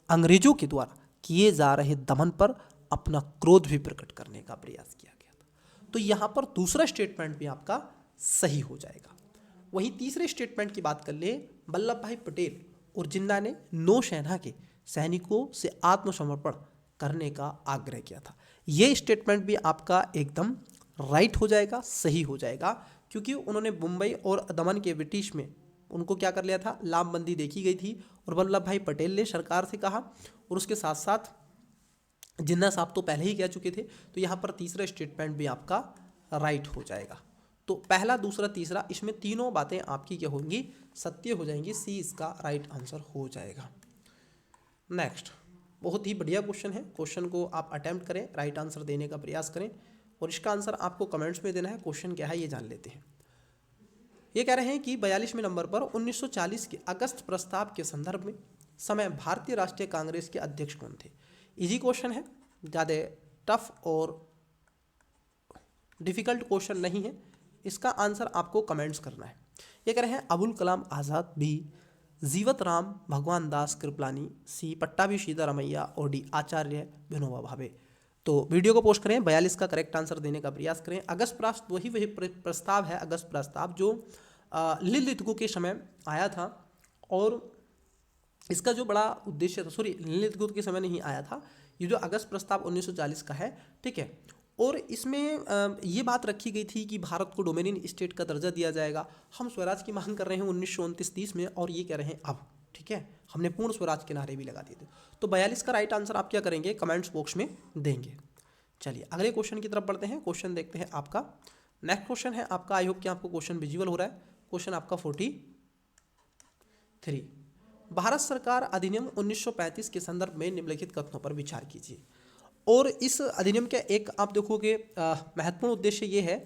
अंग्रेजों के द्वारा किए जा रहे दमन पर अपना क्रोध भी प्रकट करने का प्रयास किया गया था। तो यहाँ पर दूसरा स्टेटमेंट भी आपका सही हो जाएगा। वहीं तीसरे स्टेटमेंट की बात कर ले, वल्लभ भाई पटेल और जिन्ना ने नौसेना के सैनिकों से आत्मसमर्पण करने का आग्रह किया था। ये स्टेटमेंट भी आपका एकदम राइट हो जाएगा, सही हो जाएगा, क्योंकि उन्होंने मुंबई और दमन के ब्रिटिश में उनको क्या कर लिया था, लामबंदी देखी गई थी और वल्लभ भाई पटेल ने सरकार से कहा, और उसके साथ साथ जिन्ना साहब तो पहले ही कह चुके थे। तो यहाँ पर तीसरा स्टेटमेंट भी आपका राइट हो जाएगा। तो पहला, दूसरा, तीसरा, इसमें तीनों बातें आपकी क्या होंगी, सत्य हो जाएंगी। सी इसका राइट आंसर हो जाएगा। नेक्स्ट, बहुत ही बढ़िया क्वेश्चन है। क्वेश्चन को आप अटेम्प्ट करें, राइट आंसर देने का प्रयास करें और इसका आंसर आपको कमेंट्स में देना है। क्वेश्चन क्या है ये जान लेते हैं। ये कह रहे हैं कि 42वें नंबर पर 1940 के अगस्त प्रस्ताव के संदर्भ में समय भारतीय राष्ट्रीय कांग्रेस के अध्यक्ष कौन थे? इजी क्वेश्चन है, ज़्यादा टफ और डिफिकल्ट क्वेश्चन नहीं है। इसका आंसर आपको कमेंट्स करना है। ये कह रहे हैं अबुल कलाम आज़ाद, B जीवत राम भगवान दास कृपलानी, C पट्टाभी सीतारामैया और D आचार्य विनोबा भावे। तो वीडियो को पोस्ट करें, 42 का करेक्ट आंसर देने का प्रयास करें। अगस्त प्रस्ताव वही प्रस्ताव है, अगस्त प्रस्ताव जो लिलितगु के समय आया था और इसका जो बड़ा उद्देश्य था, सॉरी लिलितगु के समय नहीं आया था, ये जो अगस्त प्रस्ताव 1940 का है, ठीक है। और इसमें ये बात रखी गई थी कि भारत को डोमिनियन स्टेट का दर्जा दिया जाएगा। हम स्वराज की मांग कर रहे हैं 1929-30 में और ये कह रहे हैं अब, ठीक है। हमने पूर्ण स्वराज के नारे भी लगा दिए थे। तो 42 का राइट आंसर आप क्या करेंगे, कमेंट्स बॉक्स में देंगे। चलिए अगले क्वेश्चन की तरफ बढ़ते हैं। क्वेश्चन देखते हैं आपका। नेक्स्ट क्वेश्चन है आपका, आई होप कि आपको क्वेश्चन विजुअल हो रहा है। क्वेश्चन आपका 43, भारत सरकार अधिनियम 1935 के संदर्भ में निम्नलिखित कथनों पर विचार कीजिए। और इस अधिनियम का एक आप देखोगे महत्वपूर्ण उद्देश्य ये है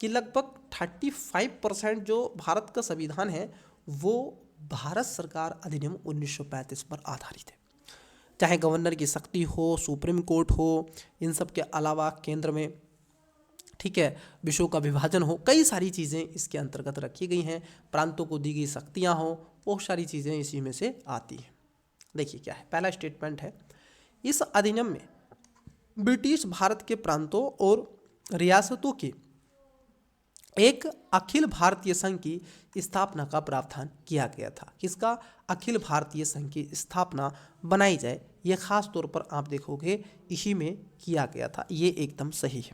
कि लगभग 35% जो भारत का संविधान है वो भारत सरकार अधिनियम 1935 पर आधारित है। चाहे गवर्नर की शक्ति हो, सुप्रीम कोर्ट हो, इन सब के अलावा केंद्र में, ठीक है, विषयों का विभाजन हो, कई सारी चीज़ें इसके अंतर्गत रखी गई हैं। प्रांतों को दी गई शक्तियाँ हो, बहुत सारी चीज़ें इसी में से आती हैं। देखिए क्या है, पहला स्टेटमेंट है, इस अधिनियम में ब्रिटिश भारत के प्रांतों और रियासतों के एक अखिल भारतीय संघ की स्थापना का प्रावधान किया गया था। किसका? अखिल भारतीय संघ की स्थापना बनाई जाए, यह खास तौर पर आप देखोगे इसी में किया गया था। ये एकदम सही है।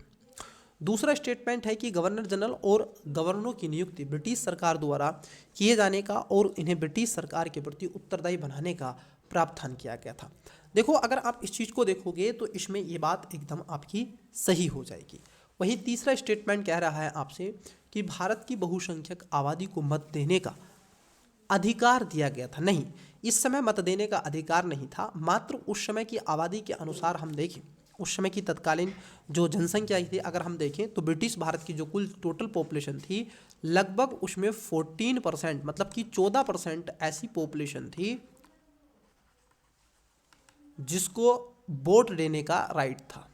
दूसरा स्टेटमेंट है कि गवर्नर जनरल और गवर्नरों की नियुक्ति ब्रिटिश सरकार द्वारा किए जाने का और इन्हें ब्रिटिश सरकार के प्रति उत्तरदायी बनाने का प्रावधान किया गया था। देखो, अगर आप इस चीज़ को देखोगे तो इसमें ये बात एकदम आपकी सही हो जाएगी। वही तीसरा स्टेटमेंट कह रहा है आपसे कि भारत की बहुसंख्यक आबादी को मत देने का अधिकार दिया गया था। नहीं, इस समय मत देने का अधिकार नहीं था, मात्र उस समय की आबादी के अनुसार हम देखें, उस समय की तत्कालीन जो जनसंख्या थी अगर हम देखें तो ब्रिटिश भारत की जो कुल टोटल पॉपुलेशन थी लगभग उसमें 14% मतलब कि 14% ऐसी पॉपुलेशन थी जिसको वोट देने का राइट था,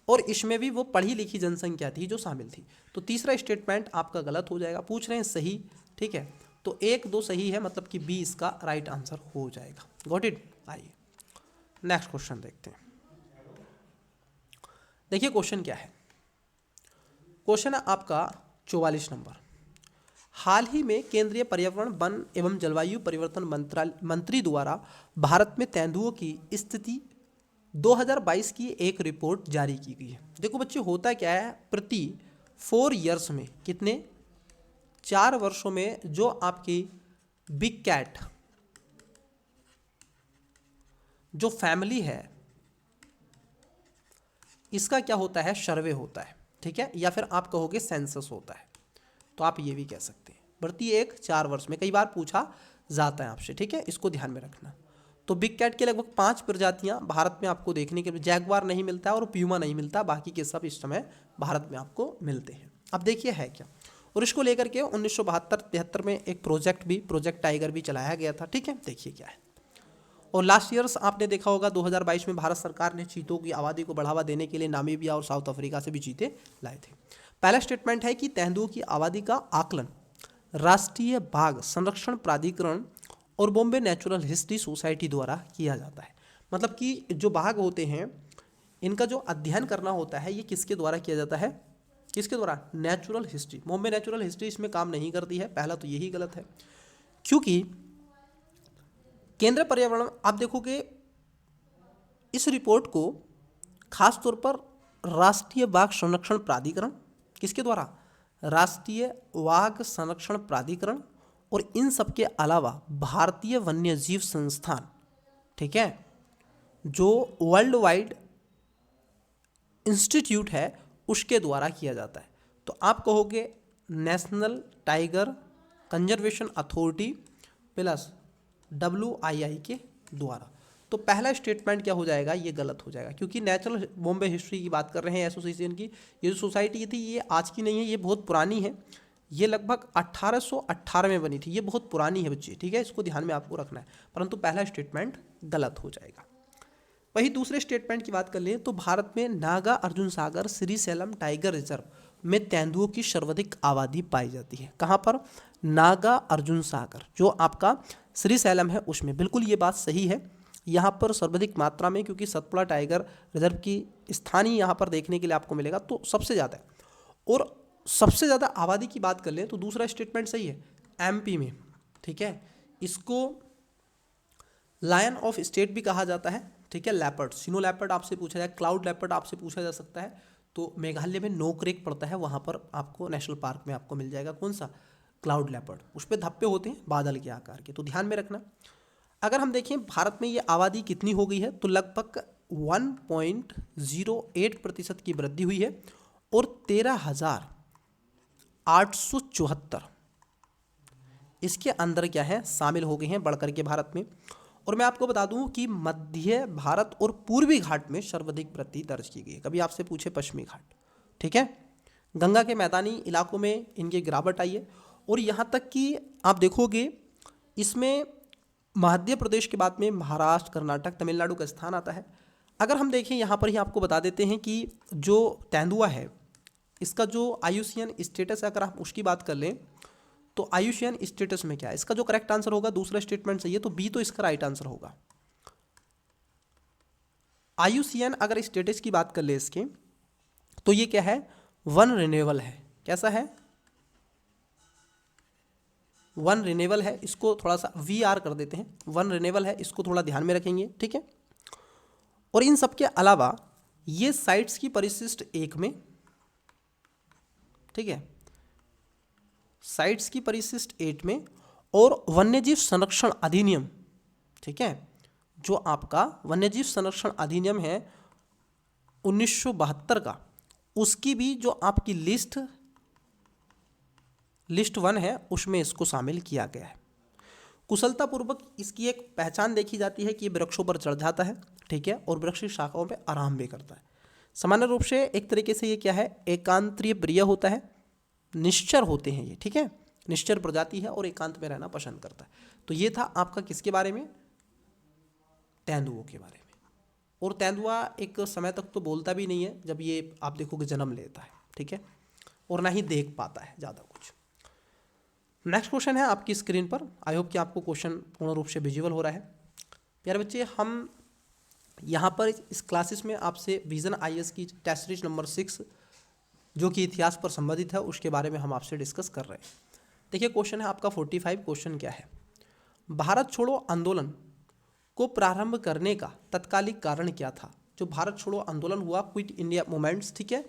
और इसमें भी वो पढ़ी लिखी जनसंख्या थी जो शामिल थी। तो तीसरा स्टेटमेंट आपका गलत हो जाएगा। पूछ रहे हैं सही, ठीक है, तो 1 2 सही है, मतलब कि बी इसका राइट आंसर हो जाएगा। Got it. आइए नेक्स्ट क्वेश्चन देखते हैं। देखिए क्वेश्चन क्या है। क्वेश्चन है आपका 44 नंबर। हाल ही में केंद्रीय पर्यावरण, वन एवं जलवायु परिवर्तन मंत्री द्वारा भारत में तेंदुओं की स्थिति 2022 की एक रिपोर्ट जारी की गई है। देखो बच्चे, होता क्या है, प्रति 4 ईयर्स में, कितने 4 वर्षों में जो आपकी बिग कैट जो फैमिली है इसका क्या होता है, सर्वे होता है, ठीक है, या फिर आप कहोगे सेंसस होता है, तो आप ये भी कह सकते हैं। प्रति 4 वर्ष में कई बार पूछा जाता है आपसे, ठीक है, इसको ध्यान में रखना। तो बिग कैट के लगभग 5 प्रजातियां भारत में आपको देखने के लिए, जैगवार नहीं मिलता है और प्यूमा नहीं मिलता, बाकी के सब इस समय भारत में आपको मिलते हैं। अब देखिए है क्या, और इसको लेकर के 1972-73 में एक प्रोजेक्ट टाइगर भी चलाया गया था, ठीक है। देखिए क्या है, और लास्ट ईयर्स आपने देखा होगा 2022 में भारत सरकार ने चीतों की आबादी को बढ़ावा देने के लिए नामीबिया और साउथ अफ्रीका से भी चीते लाए थे। पहला स्टेटमेंट है कि तेंदुओं की आबादी का आकलन राष्ट्रीय बाघ संरक्षण प्राधिकरण और बॉम्बे नेचुरल हिस्ट्री सोसाइटी द्वारा किया जाता है। मतलब कि जो बाघ होते हैं इनका जो अध्ययन करना होता है ये किसके द्वारा किया जाता है, किसके द्वारा, natural history. Bombay natural history इसमें काम नहीं करती है, पहला तो यही गलत है, क्योंकि केंद्रीय पर्यावरण, आप देखोगे इस रिपोर्ट को खास तौर पर राष्ट्रीय बाघ संरक्षण प्राधिकरण, किसके द्वारा, राष्ट्रीय बाघ संरक्षण प्राधिकरण, और इन सब के अलावा भारतीय वन्य जीव संस्थान, ठीक है, जो वर्ल्ड वाइड इंस्टीट्यूट है उसके द्वारा किया जाता है। तो आप कहोगे national tiger conservation authority plus WII के द्वारा। तो पहला स्टेटमेंट क्या हो जाएगा, ये गलत हो जाएगा, क्योंकि नेचुरल बॉम्बे हिस्ट्री की बात कर रहे हैं एसोसिएशन की। ये जो सोसाइटी थी ये आज की नहीं है, ये बहुत पुरानी है, ये लगभग 1818 में बनी थी, ये बहुत पुरानी है बच्चे, ठीक है, इसको ध्यान में आपको रखना है। परंतु पहला स्टेटमेंट गलत हो जाएगा। वही दूसरे स्टेटमेंट की बात कर लें तो भारत में नागा अर्जुन सागर श्रीशैलम टाइगर रिजर्व में तेंदुओं की सर्वाधिक आबादी पाई जाती है। कहाँ पर, नागा अर्जुन सागर जो आपका श्रीशैलम है उसमें, बिल्कुल ये बात सही है, यहाँ पर सर्वाधिक मात्रा में, क्योंकि सतपुड़ा टाइगर रिजर्व की स्थानीय यहाँ पर देखने के लिए आपको मिलेगा तो सबसे ज़्यादा है। और सबसे ज़्यादा आबादी की बात कर लें तो दूसरा स्टेटमेंट सही है, MP में, ठीक है, इसको लायन ऑफ स्टेट भी कहा जाता है, ठीक है। लेपर्ड, सिनो लेपर्ड आपसे पूछा जाए, क्लाउड लेपर्ड आपसे पूछा जा सकता है, तो मेघालय में नोक्रेक पड़ता है, वहाँ पर आपको नेशनल पार्क में आपको मिल जाएगा, कौन सा, क्लाउड लेपर्ड, उस पर धब्बे होते हैं बादल के आकार के, तो ध्यान में रखना। अगर हम देखें भारत में ये आबादी कितनी हो गई है तो लगभग 1.08% की वृद्धि हुई है, और 13,874 इसके अंदर क्या है, शामिल हो गए हैं बढ़कर के भारत में। और मैं आपको बता दूं कि मध्य भारत और पूर्वी घाट में सर्वाधिक वृद्धि दर्ज की गई है। कभी आपसे पूछे पश्चिमी घाट, ठीक है, गंगा के मैदानी इलाकों में इनकी गिरावट आई है, और यहाँ तक कि आप देखोगे इसमें मध्य प्रदेश के बाद में महाराष्ट्र, कर्नाटक, तमिलनाडु का स्थान आता है। अगर हम देखें यहाँ पर ही आपको बता देते हैं कि जो तेंदुआ है इसका जो IUCN स्टेटस है, अगर आप उसकी बात कर लें तो IUCN स्टेटस में क्या है, इसका जो करेक्ट आंसर होगा, दूसरा स्टेटमेंट सही है तो बी तो इसका राइट आंसर होगा। IUCN अगर स्टेटस की बात कर ले इसके, तो ये क्या है, वन रिन्यूएबल है। कैसा है, वन रिन्यूएबल है। इसको थोड़ा सा VR कर देते हैं, वन रिन्यूएबल है, इसको थोड़ा ध्यान में रखेंगे, ठीक है। और इन सब के अलावा ये साइट्स की परिशिष्ट 1 में, ठीक है, साइट्स की परिशिष्ट 8 में, और वन्यजीव संरक्षण अधिनियम, ठीक है, जो आपका वन्यजीव संरक्षण अधिनियम है 1972 का, उसकी भी जो आपकी लिस्ट 1 है उसमें इसको शामिल किया गया है। कुशलतापूर्वक इसकी एक पहचान देखी जाती है कि वृक्षों पर चढ़ जाता है, ठीक है, और वृक्ष की शाखाओं पे आराम भी करता है। सामान्य रूप से एक तरीके से ये क्या है, एकांतरीय प्रिय होता है, निश्चर होते हैं ये, ठीक है, निश्चर प्रजाति है और एकांत में रहना पसंद करता है। तो ये था आपका किसके बारे में, तेंदुओं के बारे में। और तेंदुआ एक समय तक तो बोलता भी नहीं है जब ये आप देखोगे जन्म लेता है, ठीक है, और ना ही देख पाता है ज़्यादा कुछ। नेक्स्ट क्वेश्चन है आपकी स्क्रीन पर। आई होप कि आपको क्वेश्चन पूर्ण रूप से विजुअल हो रहा है। प्यारे बच्चे, हम यहाँ पर इस क्लासेस में आपसे विजन IAS की टेस्ट सीरीज नंबर 6 जो कि इतिहास पर संबंधित है उसके बारे में हम आपसे डिस्कस कर रहे हैं। देखिए क्वेश्चन है आपका 45। क्वेश्चन क्या है, भारत छोड़ो आंदोलन को प्रारंभ करने का तत्कालिक कारण क्या था। जो भारत छोड़ो आंदोलन हुआ, क्विट इंडिया मूवमेंट्स, ठीक है,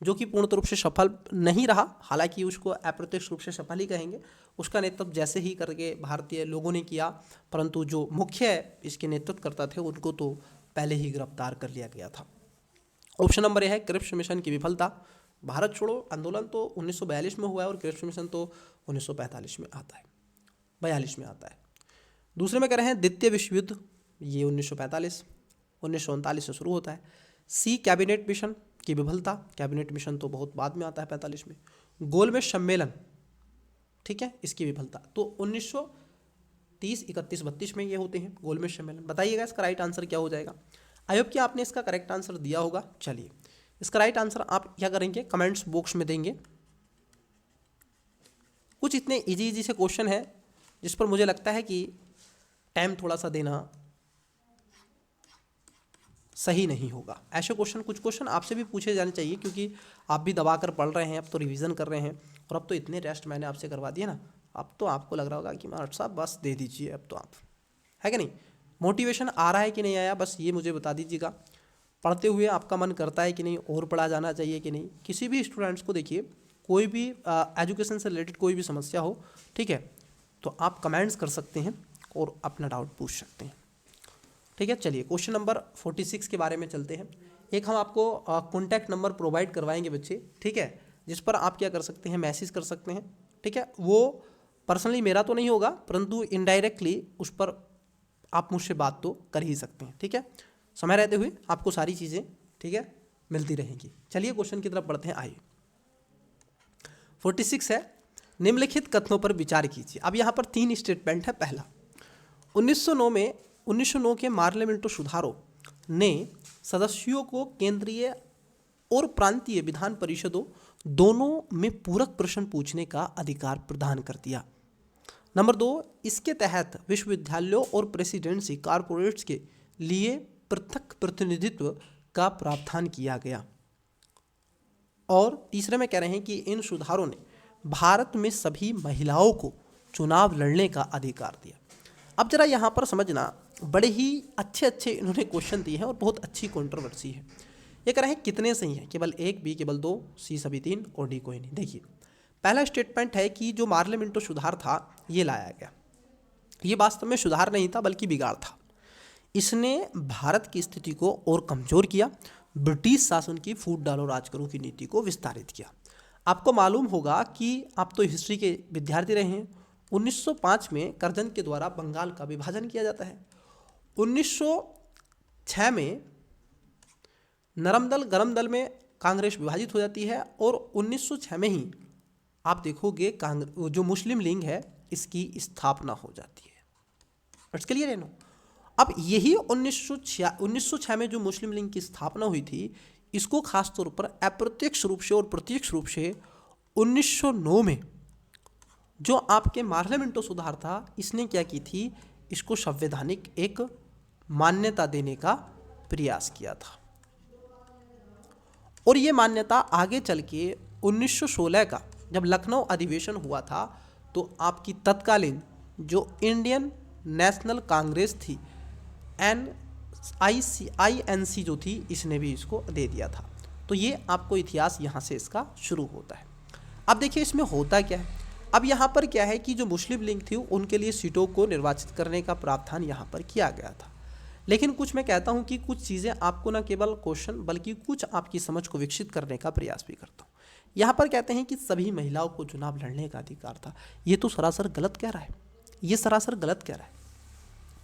जो कि पूर्ण रूप से सफल नहीं रहा, हालांकि उसको अप्रत्यक्ष रूप से सफल ही कहेंगे। उसका नेतृत्व जैसे ही करके भारतीय लोगों ने किया, परंतु जो मुख्य इसके नेतृत्व करता थे उनको तो पहले ही गिरफ्तार कर लिया गया था। ऑप्शन नंबर ए है क्रिप्स मिशन की विफलता। भारत छोड़ो आंदोलन तो 1942 में हुआ है और क्रिप्स मिशन तो 1945 में आता है, 42 में आता है। दूसरे में कह रहे हैं द्वितीय विश्व युद्ध, ये 1945, 1939 से शुरू होता है। सी कैबिनेट मिशन की विफलता, कैबिनेट मिशन तो बहुत बाद में आता है 45 में। गोलमेज सम्मेलन, ठीक है, इसकी विफलता तो 1930, 31, 32 में ये होते हैं गोलमेज सम्मेलन। बताइएगा इसका राइट आंसर क्या हो जाएगा। आई होप कि आपने इसका करेक्ट आंसर दिया होगा। चलिए इसका राइट आंसर आप क्या करेंगे, कमेंट्स बॉक्स में देंगे। कुछ इतने इजी से क्वेश्चन है जिस पर मुझे लगता है कि टाइम थोड़ा सा देना सही नहीं होगा। ऐसे क्वेश्चन, कुछ क्वेश्चन आपसे भी पूछे जाने चाहिए क्योंकि आप भी दबा कर पढ़ रहे हैं, अब तो रिवीजन कर रहे हैं, और अब तो इतने टेस्ट मैंने आपसे करवा दिए ना, अब तो आपको लग रहा होगा कि मास्टर साहब बस दे दीजिए, अब तो आप, है कि नहीं, मोटिवेशन आ रहा है कि नहीं आया, बस ये मुझे बता दीजिएगा। पढ़ते हुए आपका मन करता है कि नहीं, और पढ़ा जाना चाहिए कि नहीं। किसी भी स्टूडेंट्स को देखिए, कोई भी एजुकेशन से रिलेटेड कोई भी समस्या हो, ठीक है, तो आप कमेंट्स कर सकते हैं और अपना डाउट पूछ सकते हैं, ठीक है। चलिए क्वेश्चन नंबर 46 के बारे में चलते हैं। एक हम आपको कॉन्टैक्ट नंबर प्रोवाइड करवाएंगे बच्चे, ठीक है, जिस पर आप क्या कर सकते हैं, मैसेज कर सकते हैं, ठीक है। वो पर्सनली मेरा तो नहीं होगा, परंतु इनडायरेक्टली उस पर आप मुझसे बात तो कर ही सकते हैं, ठीक है। समय रहते हुए आपको सारी चीज़ें, ठीक है, मिलती रहेंगी। चलिए क्वेश्चन की तरफ बढ़ते हैं। आइए 46 है, निम्नलिखित कथनों पर विचार कीजिए। अब यहाँ पर 3 स्टेटमेंट है। पहला, 1909 के पार्लियामेंट सुधारों ने सदस्यों को केंद्रीय और प्रांतीय विधान परिषदों दोनों में पूरक प्रश्न पूछने का अधिकार प्रदान कर दिया। नंबर 2, इसके तहत विश्वविद्यालयों और प्रेसिडेंसी कॉर्पोरेट्स के लिए पृथक प्रतिनिधित्व का प्रावधान किया गया। और तीसरे में कह रहे हैं कि इन सुधारों ने भारत में सभी महिलाओं को चुनाव लड़ने का अधिकार दिया। अब जरा यहाँ पर समझना, बड़े ही अच्छे इन्होंने क्वेश्चन दिए हैं और बहुत अच्छी कंट्रोवर्सी है। ये कह रहे हैं कितने सही हैं, केवल 1, बी केवल 2, सी सभी 3 और डी कोई नहीं। देखिए पहला स्टेटमेंट है कि जो पार्लियामेंट सुधार था ये लाया गया, ये वास्तव में सुधार नहीं था बल्कि बिगाड़ था। इसने भारत की स्थिति को और कमजोर किया, ब्रिटिश शासन की फूट डालो राज करो की नीति को विस्तारित किया। आपको मालूम होगा कि आप तो हिस्ट्री के विद्यार्थी रहे हैं, 1905 में करजन के द्वारा बंगाल का विभाजन किया जाता है। 1906 में नरमदल गरमदल में कांग्रेस विभाजित हो जाती है और 1906 में ही आप देखोगे जो मुस्लिम लीग है इसकी स्थापना हो जाती है। इट्स क्लियर है नो। अब यही 1906 में जो मुस्लिम लीग की स्थापना हुई थी, इसको खास तौर पर अप्रत्यक्ष रूप से और प्रत्यक्ष रूप से 1909 में जो आपके पार्लियामेंटो सुधार था, इसने क्या की थी, इसको संवैधानिक एक मान्यता देने का प्रयास किया था। और ये मान्यता आगे चल के 1916 का जब लखनऊ अधिवेशन हुआ था तो आपकी तत्कालीन जो इंडियन नेशनल कांग्रेस थी INC जो थी, इसने भी इसको दे दिया था। तो ये आपको इतिहास यहाँ से इसका शुरू होता है। अब देखिए इसमें होता क्या है। अब यहाँ पर क्या है कि जो मुस्लिम लीग थी उनके लिए सीटों को निर्वाचित करने का प्रावधान यहाँ पर किया गया था। लेकिन कुछ मैं कहता हूँ कि कुछ चीज़ें आपको न केवल क्वेश्चन बल्कि कुछ आपकी समझ को विकसित करने का प्रयास भी करता हूँ। यहाँ पर कहते हैं कि सभी महिलाओं को चुनाव लड़ने का अधिकार था। ये तो सरासर गलत कह रहा है, ये सरासर गलत कह रहा है,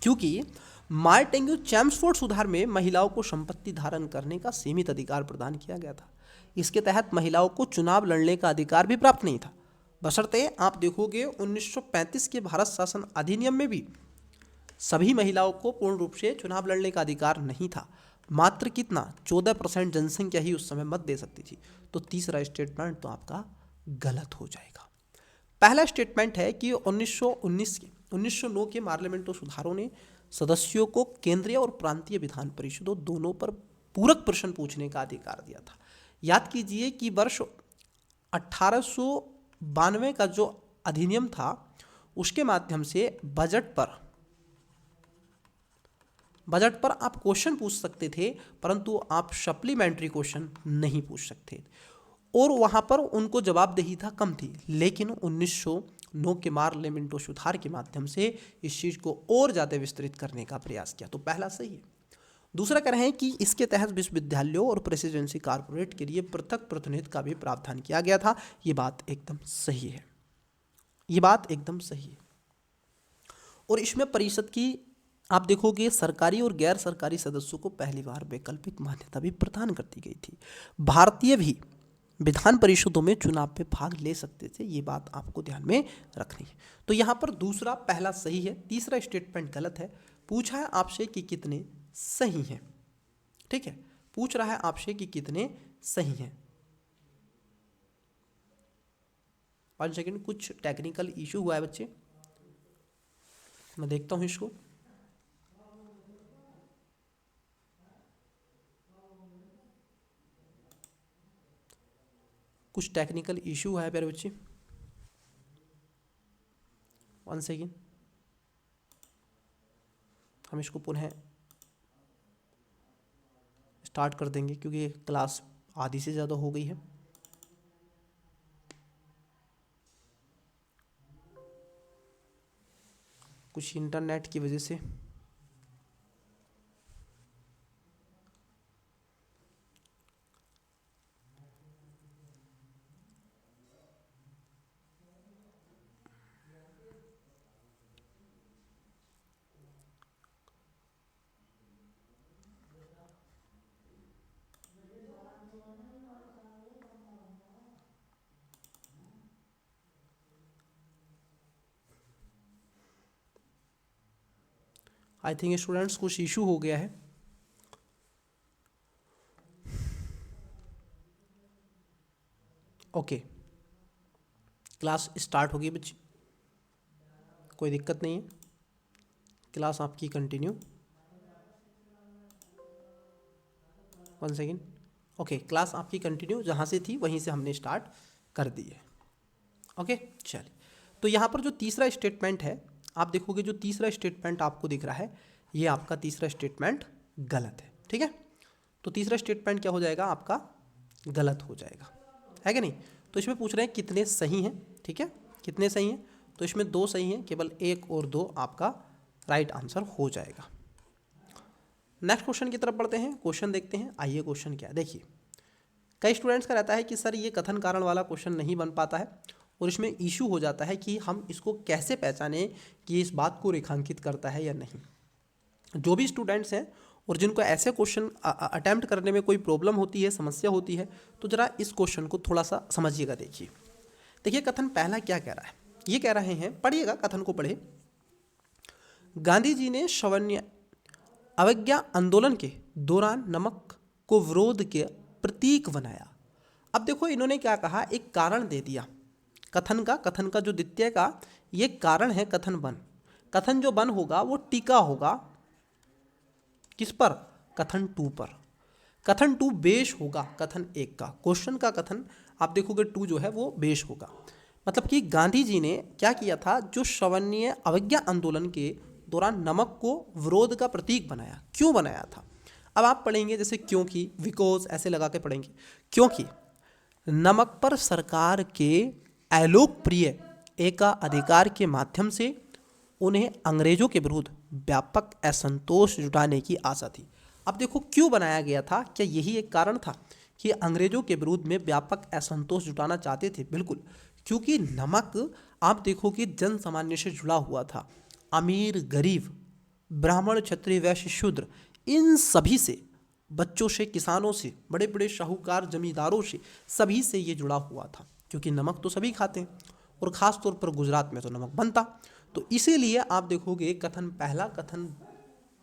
क्योंकि मार्टिन्यू चैम्सफोर्ड सुधार में महिलाओं को संपत्ति धारण करने का सीमित अधिकार प्रदान किया गया था। इसके तहत महिलाओं को चुनाव लड़ने का अधिकार भी प्राप्त नहीं था। बशर्ते आप देखोगे 1935 के भारत शासन अधिनियम में भी सभी महिलाओं को पूर्ण रूप से चुनाव लड़ने का अधिकार नहीं था। मात्र कितना 14% जनसंख्या ही उस समय मत दे सकती थी। तो तीसरा स्टेटमेंट तो आपका गलत हो जाएगा। पहला स्टेटमेंट है कि 1909 के पार्लियामेंट सुधारों ने सदस्यों को केंद्रीय और प्रांतीय विधान परिषदों दोनों पर पूरक प्रश्न पूछने का अधिकार दिया था। याद कीजिए कि वर्ष 1892 का जो अधिनियम था उसके माध्यम से बजट पर आप क्वेश्चन पूछ सकते थे, परंतु आप सप्लीमेंट्री क्वेश्चन नहीं पूछ सकते, और वहाँ पर उनको जवाबदेही था कम थी। लेकिन 1909 के पार्लियामेंट सुधार के माध्यम से इस चीज़ को और ज़्यादा विस्तृत करने का प्रयास किया। तो पहला सही है। दूसरा कह रहे हैं कि इसके तहत विश्वविद्यालयों और प्रेसिडेंसी कॉर्पोरेट के लिए पृथक प्रतिनिधित्व का भी प्रावधान किया गया था। ये बात एकदम सही है, ये बात एकदम सही है। और इसमें परिषद की आप देखोगे सरकारी और गैर सरकारी सदस्यों को पहली बार वैकल्पिक मान्यता भी प्रदान कर दी गई थी। भारतीय भी विधान परिषदों में चुनाव में भाग ले सकते थे। ये बात आपको ध्यान में रखनी है। तो यहाँ पर दूसरा पहला सही है, तीसरा स्टेटमेंट गलत है। पूछा है आपसे कि कितने सही हैं, ठीक है, पूछ रहा है आपसे कि कितने सही हैं। 1 सेकेंड, कुछ टेक्निकल इशू हुआ है बच्चे, मैं देखता हूँ इसको। कुछ टेक्निकल इशू है प्यारे बच्चे, 1 सेकेंड, हम इसको पुनः स्टार्ट कर देंगे क्योंकि क्लास आधी से ज़्यादा हो गई है। कुछ इंटरनेट की वजह से आई थिंक स्टूडेंट्स कुछ इशू हो गया है। ओके, क्लास स्टार्ट होगी बच्चे, कोई दिक्कत नहीं है, क्लास आपकी कंटिन्यू। 1 सेकेंड, ओके, क्लास आपकी कंटिन्यू जहाँ से थी वहीं से हमने स्टार्ट कर दी है। ओके चलिए, तो यहाँ पर जो तीसरा स्टेटमेंट है आप देखोगे, जो तीसरा स्टेटमेंट आपको दिख रहा है ये आपका तीसरा स्टेटमेंट गलत है, ठीक है। तो तीसरा स्टेटमेंट क्या हो जाएगा आपका, गलत हो जाएगा, है कि नहीं। तो इसमें पूछ रहे हैं कितने सही हैं, ठीक है, कितने सही हैं। तो इसमें 2 सही हैं, केवल 1 और 2 आपका राइट आंसर हो जाएगा। नेक्स्ट क्वेश्चन की तरफ बढ़ते हैं, क्वेश्चन देखते हैं। आइए क्वेश्चन क्या है, देखिए कई स्टूडेंट्स का रहता है कि सर ये कथन कारण वाला क्वेश्चन नहीं बन पाता है, और इसमें इशू हो जाता है कि हम इसको कैसे पहचानें कि इस बात को रेखांकित करता है या नहीं। जो भी स्टूडेंट्स हैं और जिनको ऐसे क्वेश्चन अटेम्प्ट करने में कोई प्रॉब्लम होती है, समस्या होती है, तो जरा इस क्वेश्चन को थोड़ा सा समझिएगा। देखिए कथन पहला क्या कह रहा है, ये कह रहे हैं, पढ़िएगा कथन को पढ़े। गांधी जी ने सवर्णीय अवज्ञा आंदोलन के दौरान नमक को विरोध के प्रतीक बनाया। अब देखो इन्होंने क्या कहा, एक कारण दे दिया कथन का जो द्वितीय का ये कारण है कथन बन। कथन जो बन होगा वो टीका होगा किस पर, कथन 2 पर। कथन 2 बेस होगा कथन 1 का। क्वेश्चन का कथन आप देखोगे 2 जो है वो बेस होगा। मतलब कि गांधी जी ने क्या किया था, जो सवर्णीय अवज्ञा आंदोलन के दौरान नमक को विरोध का प्रतीक बनाया। क्यों बनाया था? अब आप पढ़ेंगे जैसे क्योंकि, बिकॉज ऐसे लगा के पढ़ेंगे। क्योंकि नमक पर सरकार के अलोकप्रिय एकाधिकार के माध्यम से उन्हें अंग्रेजों के विरुद्ध व्यापक असंतोष जुटाने की आशा थी। अब देखो क्यों बनाया गया था, क्या यही एक कारण था कि अंग्रेजों के विरुद्ध में व्यापक असंतोष जुटाना चाहते थे? बिल्कुल, क्योंकि नमक आप देखोगे जन सामान्य से जुड़ा हुआ था। अमीर गरीब, ब्राह्मण क्षत्रिय वैश्य शूद्र, इन सभी से, बच्चों से, किसानों से, बड़े बड़े शाहूकार जमींदारों से, सभी से ये जुड़ा हुआ था। क्योंकि नमक तो सभी खाते हैं और ख़ास तौर पर गुजरात में तो नमक बनता। तो इसीलिए आप देखोगे कथन पहला, कथन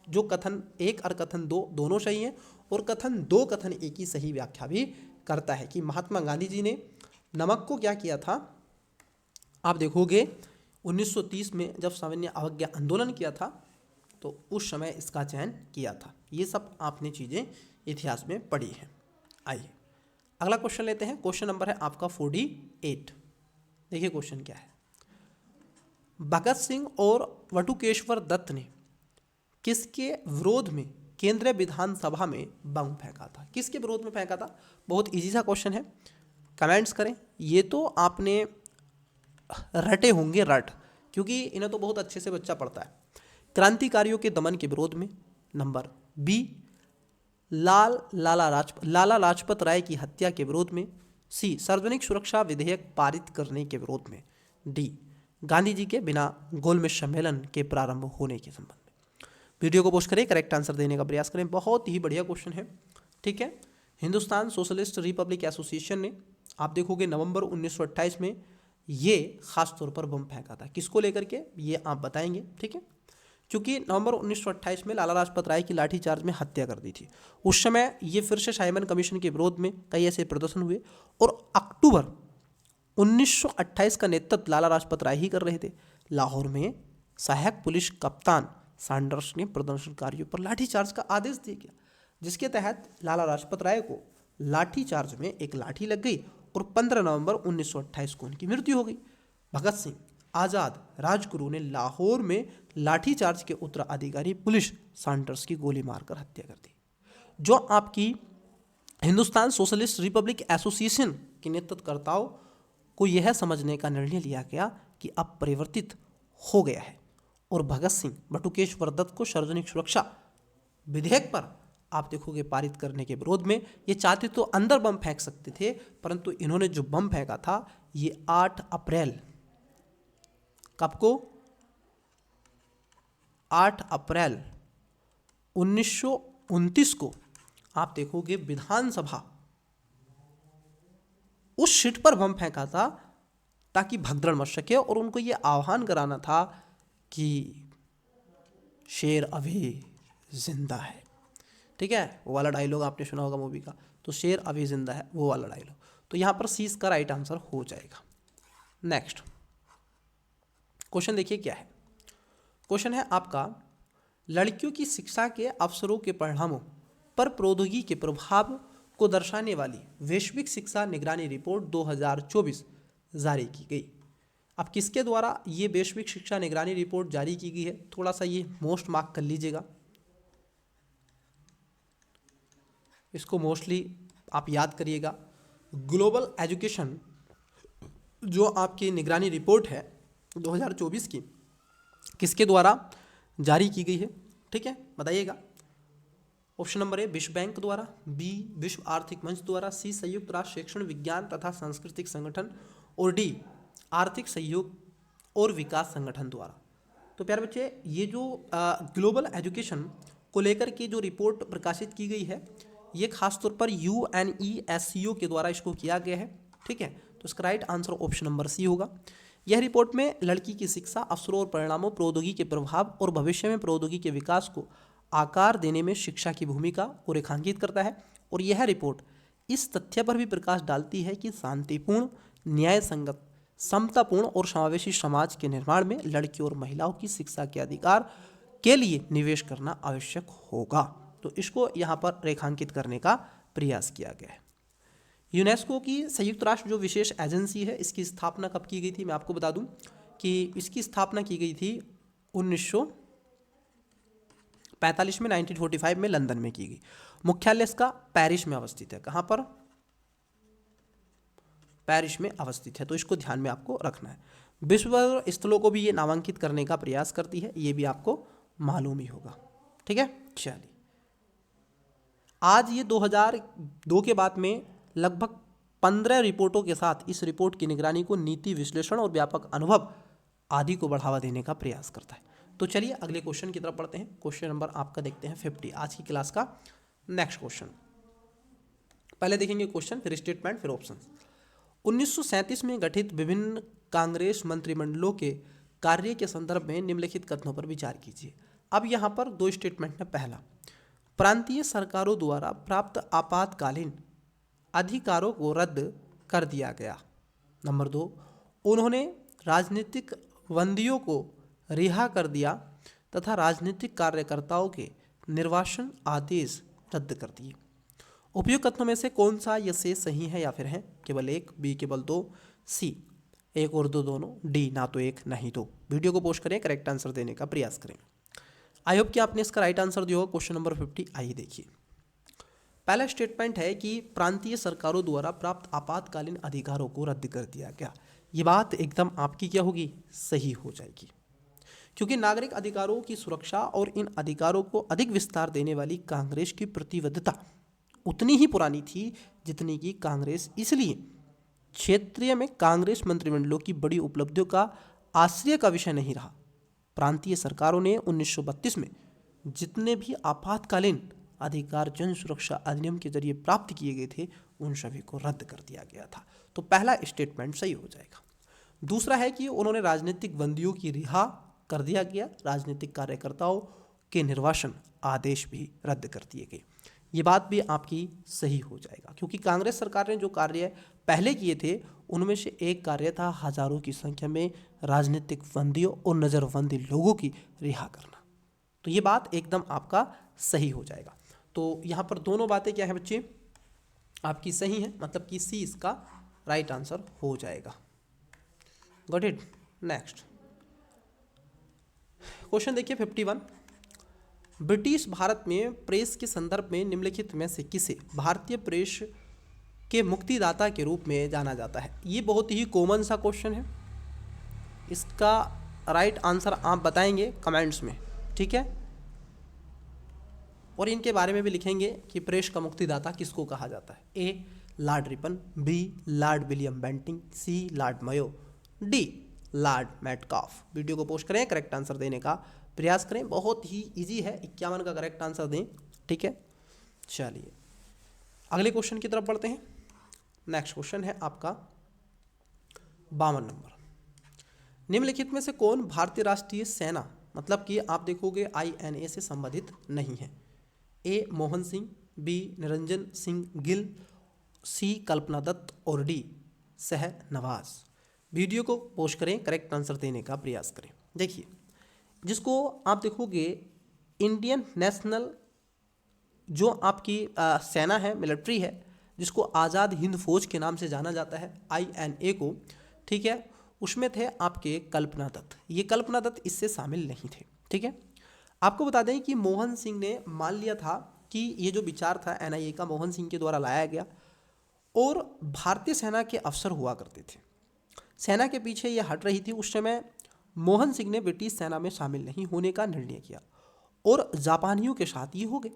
जो कथन 1 और कथन 2 दोनों सही हैं, और कथन 2 कथन 1 की सही व्याख्या भी करता है कि महात्मा गांधी जी ने नमक को क्या किया था। आप देखोगे 1930 में जब सवर्णीय अवज्ञा आंदोलन किया था तो उस समय इसका चयन किया था। ये सब आपने चीज़ें इतिहास में पढ़ी हैं। आइए अगला क्वेश्चन लेते हैं। क्वेश्चन नंबर है आपका 48। देखिए क्वेश्चन क्या है। भगत सिंह और बटुकेश्वर दत्त ने किसके विरोध में केंद्रीय विधानसभा में बम फेंका था? किसके विरोध में फेंका था? बहुत इजी सा क्वेश्चन है, कमेंट्स करें। ये तो आपने रटे होंगे, क्योंकि इन्हें तो बहुत अच्छे से बच्चा पढ़ता है। क्रांतिकारियों के दमन के विरोध में, नंबर बी लाला लाजपत राय की हत्या के विरोध में, सी सार्वजनिक सुरक्षा विधेयक पारित करने के विरोध में, डी गांधी जी के बिना गोलमेज सम्मेलन के प्रारंभ होने के संबंध में। वीडियो को पोस्ट करें, करेक्ट आंसर देने का प्रयास करें। बहुत ही बढ़िया क्वेश्चन है, ठीक है। हिंदुस्तान सोशलिस्ट रिपब्लिक एसोसिएशन ने आप देखोगे नवंबर 1928 में ये खास तौर पर बम फेंका था। किसको लेकर के, ये आप बताएंगे, ठीक है। क्योंकि नवंबर 1928 में लाला लाजपत राय की लाठीचार्ज में हत्या कर दी थी। उस समय ये फिर से साइमन कमीशन के विरोध में कई ऐसे प्रदर्शन हुए, और अक्टूबर 1928 का नेतृत्व लाला लाजपत राय ही कर रहे थे। लाहौर में सहायक पुलिस कप्तान सैंडर्स ने प्रदर्शनकारियों पर लाठीचार्ज का आदेश दिया गया, जिसके तहत लाला लाजपत राय को लाठीचार्ज में एक लाठी लग गई और 15 नवंबर 1928 को उनकी मृत्यु हो गई। भगत सिंह, आज़ाद, राजगुरु ने लाहौर में लाठीचार्ज के उत्तराधिकारी पुलिस सैंडर्स की गोली मारकर हत्या कर दी। जो आपकी हिंदुस्तान सोशलिस्ट रिपब्लिक एसोसिएशन के नेतृत्वकर्ताओं को यह समझने का निर्णय लिया गया कि अब परिवर्तित हो गया है, और भगत सिंह बटुकेश्वर दत्त को सार्वजनिक सुरक्षा विधेयक पर आप देखोगे पारित करने के विरोध में, ये चाहते तो अंदर बम फेंक सकते थे, परंतु इन्होंने जो बम फेंका था ये 8 अप्रैल, कब को, 8 अप्रैल 1929 को आप देखोगे विधानसभा उस सीट पर बम फेंका था ताकि भगदड़ मच सके, और उनको ये आह्वान कराना था कि शेर अभी जिंदा है, ठीक है। वो वाला डायलॉग आपने सुना होगा मूवी का, तो शेर अभी जिंदा है, वो वाला डायलॉग। तो यहाँ पर सी इसका राइट आंसर हो जाएगा। नेक्स्ट क्वेश्चन देखिए क्या है। क्वेश्चन है आपका, लड़कियों की शिक्षा के अवसरों के परिणामों पर प्रौद्योगिकी के प्रभाव को दर्शाने वाली वैश्विक शिक्षा निगरानी रिपोर्ट 2024 जारी की गई। अब किसके द्वारा ये वैश्विक शिक्षा निगरानी रिपोर्ट जारी की गई है? थोड़ा सा ये मोस्ट मार्क कर लीजिएगा, इसको मोस्टली आप याद करिएगा। ग्लोबल एजुकेशन जो आपकी निगरानी रिपोर्ट है 2024 की, किसके द्वारा जारी की गई है, ठीक है, बताइएगा। ऑप्शन नंबर ए विश्व बैंक द्वारा, बी विश्व आर्थिक मंच द्वारा, सी संयुक्त राष्ट्र शैक्षणिक विज्ञान तथा सांस्कृतिक संगठन, और डी आर्थिक सहयोग और विकास संगठन द्वारा। तो प्यारे बच्चे, ये जो ग्लोबल एजुकेशन को लेकर के जो रिपोर्ट प्रकाशित की गई है, ये खासतौर पर UNESCO के द्वारा इसको किया गया है, ठीक है। तो इसका right answer option number C होगा। यह रिपोर्ट में लड़की की शिक्षा, अवसरों और परिणामों, प्रौद्योगिकी के प्रभाव और भविष्य में प्रौद्योगिकी के विकास को आकार देने में शिक्षा की भूमिका को रेखांकित करता है। और यह रिपोर्ट इस तथ्य पर भी प्रकाश डालती है कि शांतिपूर्ण, न्याय संगत, समतापूर्ण और समावेशी समाज के निर्माण में लड़कियों और महिलाओं की शिक्षा के अधिकार के लिए निवेश करना आवश्यक होगा। तो इसको यहाँ पर रेखांकित करने का प्रयास किया गया है। यूनेस्को की संयुक्त राष्ट्र जो विशेष एजेंसी है, इसकी स्थापना कब की गई थी, मैं आपको बता दूं कि इसकी स्थापना की गई थी 1945 में, 1945 में लंदन में की गई। मुख्यालय इसका पेरिस में अवस्थित है। कहाँ पर? पेरिस में अवस्थित है, तो इसको ध्यान में आपको रखना है। विश्व स्थलों को भी ये नामांकित करने का प्रयास करती है, ये भी आपको मालूम ही होगा। ठीक है, चलिए आज ये 2002 के बाद में लगभग 15 रिपोर्टों के साथ इस रिपोर्ट की निगरानी को नीति विश्लेषण और व्यापक अनुभव आदि को बढ़ावा देने का प्रयास करता है। तो चलिए अगले क्वेश्चन की तरफ बढ़ते हैं। क्वेश्चन नंबर आपका देखते हैं 50, आज की क्लास का नेक्स्ट क्वेश्चन। पहले देखेंगे क्वेश्चन, फिर स्टेटमेंट, फिर ऑप्शन। 1937 में गठित विभिन्न कांग्रेस मंत्रिमंडलों के कार्य के संदर्भ में निम्नलिखित कथनों पर विचार कीजिए। अब यहाँ पर दो स्टेटमेंट है। पहला, प्रांतीय सरकारों द्वारा प्राप्त आपातकालीन अधिकारों को रद्द कर दिया गया। नंबर 2, उन्होंने राजनीतिक बंदियों को रिहा कर दिया तथा राजनीतिक कार्यकर्ताओं के निर्वासन आदेश रद्द कर दिए। उपयुक्त कथनों में से कौन सा ये से सही है या फिर है? केवल एक, बी केवल दो, सी एक और दो दोनों, डी ना तो एक नहीं दो। वीडियो को पोस्ट करें, करेक्ट आंसर देने का प्रयास करें। आई होप कि आपने इसका राइट आंसर दिया होगा। क्वेश्चन नंबर 50 आइए देखिए। पहला स्टेटमेंट है कि प्रांतीय सरकारों द्वारा प्राप्त आपातकालीन अधिकारों को रद्द कर दिया गया। ये बात एकदम आपकी क्या होगी? सही हो जाएगी, क्योंकि नागरिक अधिकारों की सुरक्षा और इन अधिकारों को अधिक विस्तार देने वाली कांग्रेस की प्रतिबद्धता उतनी ही पुरानी थी जितनी कि कांग्रेस, इसलिए क्षेत्रीय में कांग्रेस मंत्रिमंडलों की बड़ी उपलब्धियों का आश्चर्य का विषय नहीं रहा। प्रांतीय सरकारों ने 1932 में जितने भी आपातकालीन अधिकार जन सुरक्षा अधिनियम के जरिए प्राप्त किए गए थे, उन सभी को रद्द कर दिया गया था। तो पहला स्टेटमेंट सही हो जाएगा। दूसरा है कि उन्होंने राजनीतिक बंदियों की रिहा कर दिया गया, राजनीतिक कार्यकर्ताओं के निर्वासन आदेश भी रद्द कर दिए गए। ये बात भी आपकी सही हो जाएगा, क्योंकि कांग्रेस सरकार ने जो कार्य पहले किए थे उनमें से एक कार्य था हजारों की संख्या में राजनीतिक बंदियों और नज़रबंदी लोगों की रिहा करना। तो ये बात एकदम आपका सही हो जाएगा। तो यहाँ पर दोनों बातें क्या है बच्चे? आपकी सही है, मतलब कि सी इसका राइट आंसर हो जाएगा। Got it. नेक्स्ट क्वेश्चन देखिए 51। ब्रिटिश भारत में प्रेस के संदर्भ में निम्नलिखित में से किसे भारतीय प्रेस के मुक्तिदाता के रूप में जाना जाता है? ये बहुत ही कॉमन सा क्वेश्चन है। इसका राइट आंसर आप बताएंगे कमेंट्स में, ठीक है? और इनके बारे में भी लिखेंगे कि प्रेस का मुक्तिदाता किसको कहा जाता है। A Lord Ripon, B Lord William Bentinck, C Lord Mayo, D Lord Metcalfe. Video को पोस्ट करें, करेक्ट आंसर देने का प्रयास करें। बहुत ही इजी है, 51 का करेक्ट आंसर दें, ठीक है? चलिए अगले क्वेश्चन की तरफ बढ़ते हैं। नेक्स्ट क्वेश्चन है आपका 52 नंबर। निम्नलिखित में से कौन भारतीय राष्ट्रीय सेना, मतलब कि आप देखोगे INA से संबंधित नहीं है? ए मोहन सिंह, बी निरंजन सिंह गिल, सी कल्पना दत्त और डी शहनवाज। वीडियो को पोस्ट करें, करेक्ट आंसर देने का प्रयास करें। देखिए, जिसको आप देखोगे इंडियन नेशनल जो आपकी सेना है, मिलिट्री है, जिसको आज़ाद हिंद फौज के नाम से जाना जाता है, INA को, ठीक है? उसमें थे आपके कल्पना दत्त। ये कल्पना दत्त इससे शामिल नहीं थे, ठीक है? आपको बता दें कि मोहन सिंह ने मान लिया था कि ये जो विचार था NIA का मोहन सिंह के द्वारा लाया गया, और भारतीय सेना के अफसर हुआ करते थे, सेना के पीछे ये हट रही थी। उस समय मोहन सिंह ने ब्रिटिश सेना में शामिल नहीं होने का निर्णय किया और जापानियों के साथ ये हो गए।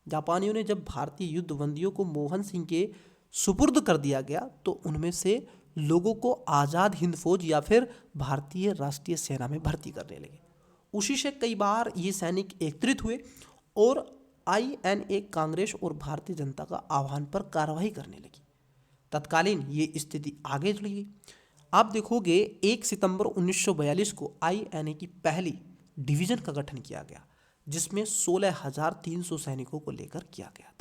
जापानियों ने जब भारतीय युद्ध बंदियों को मोहन सिंह के सुपुर्द कर दिया गया, तो उनमें से लोगों को आज़ाद हिंद फौज या फिर भारतीय राष्ट्रीय सेना में भर्ती करने लगे। उसी से कई बार ये सैनिक एकत्रित हुए और INA कांग्रेस और भारतीय जनता का आह्वान पर कार्रवाई करने लगी। तत्कालीन ये स्थिति आगे चली गई। आप देखोगे 1 सितंबर 1942 को INA की पहली डिवीज़न का गठन किया गया, जिसमें 16,300 सैनिकों को लेकर किया गया था।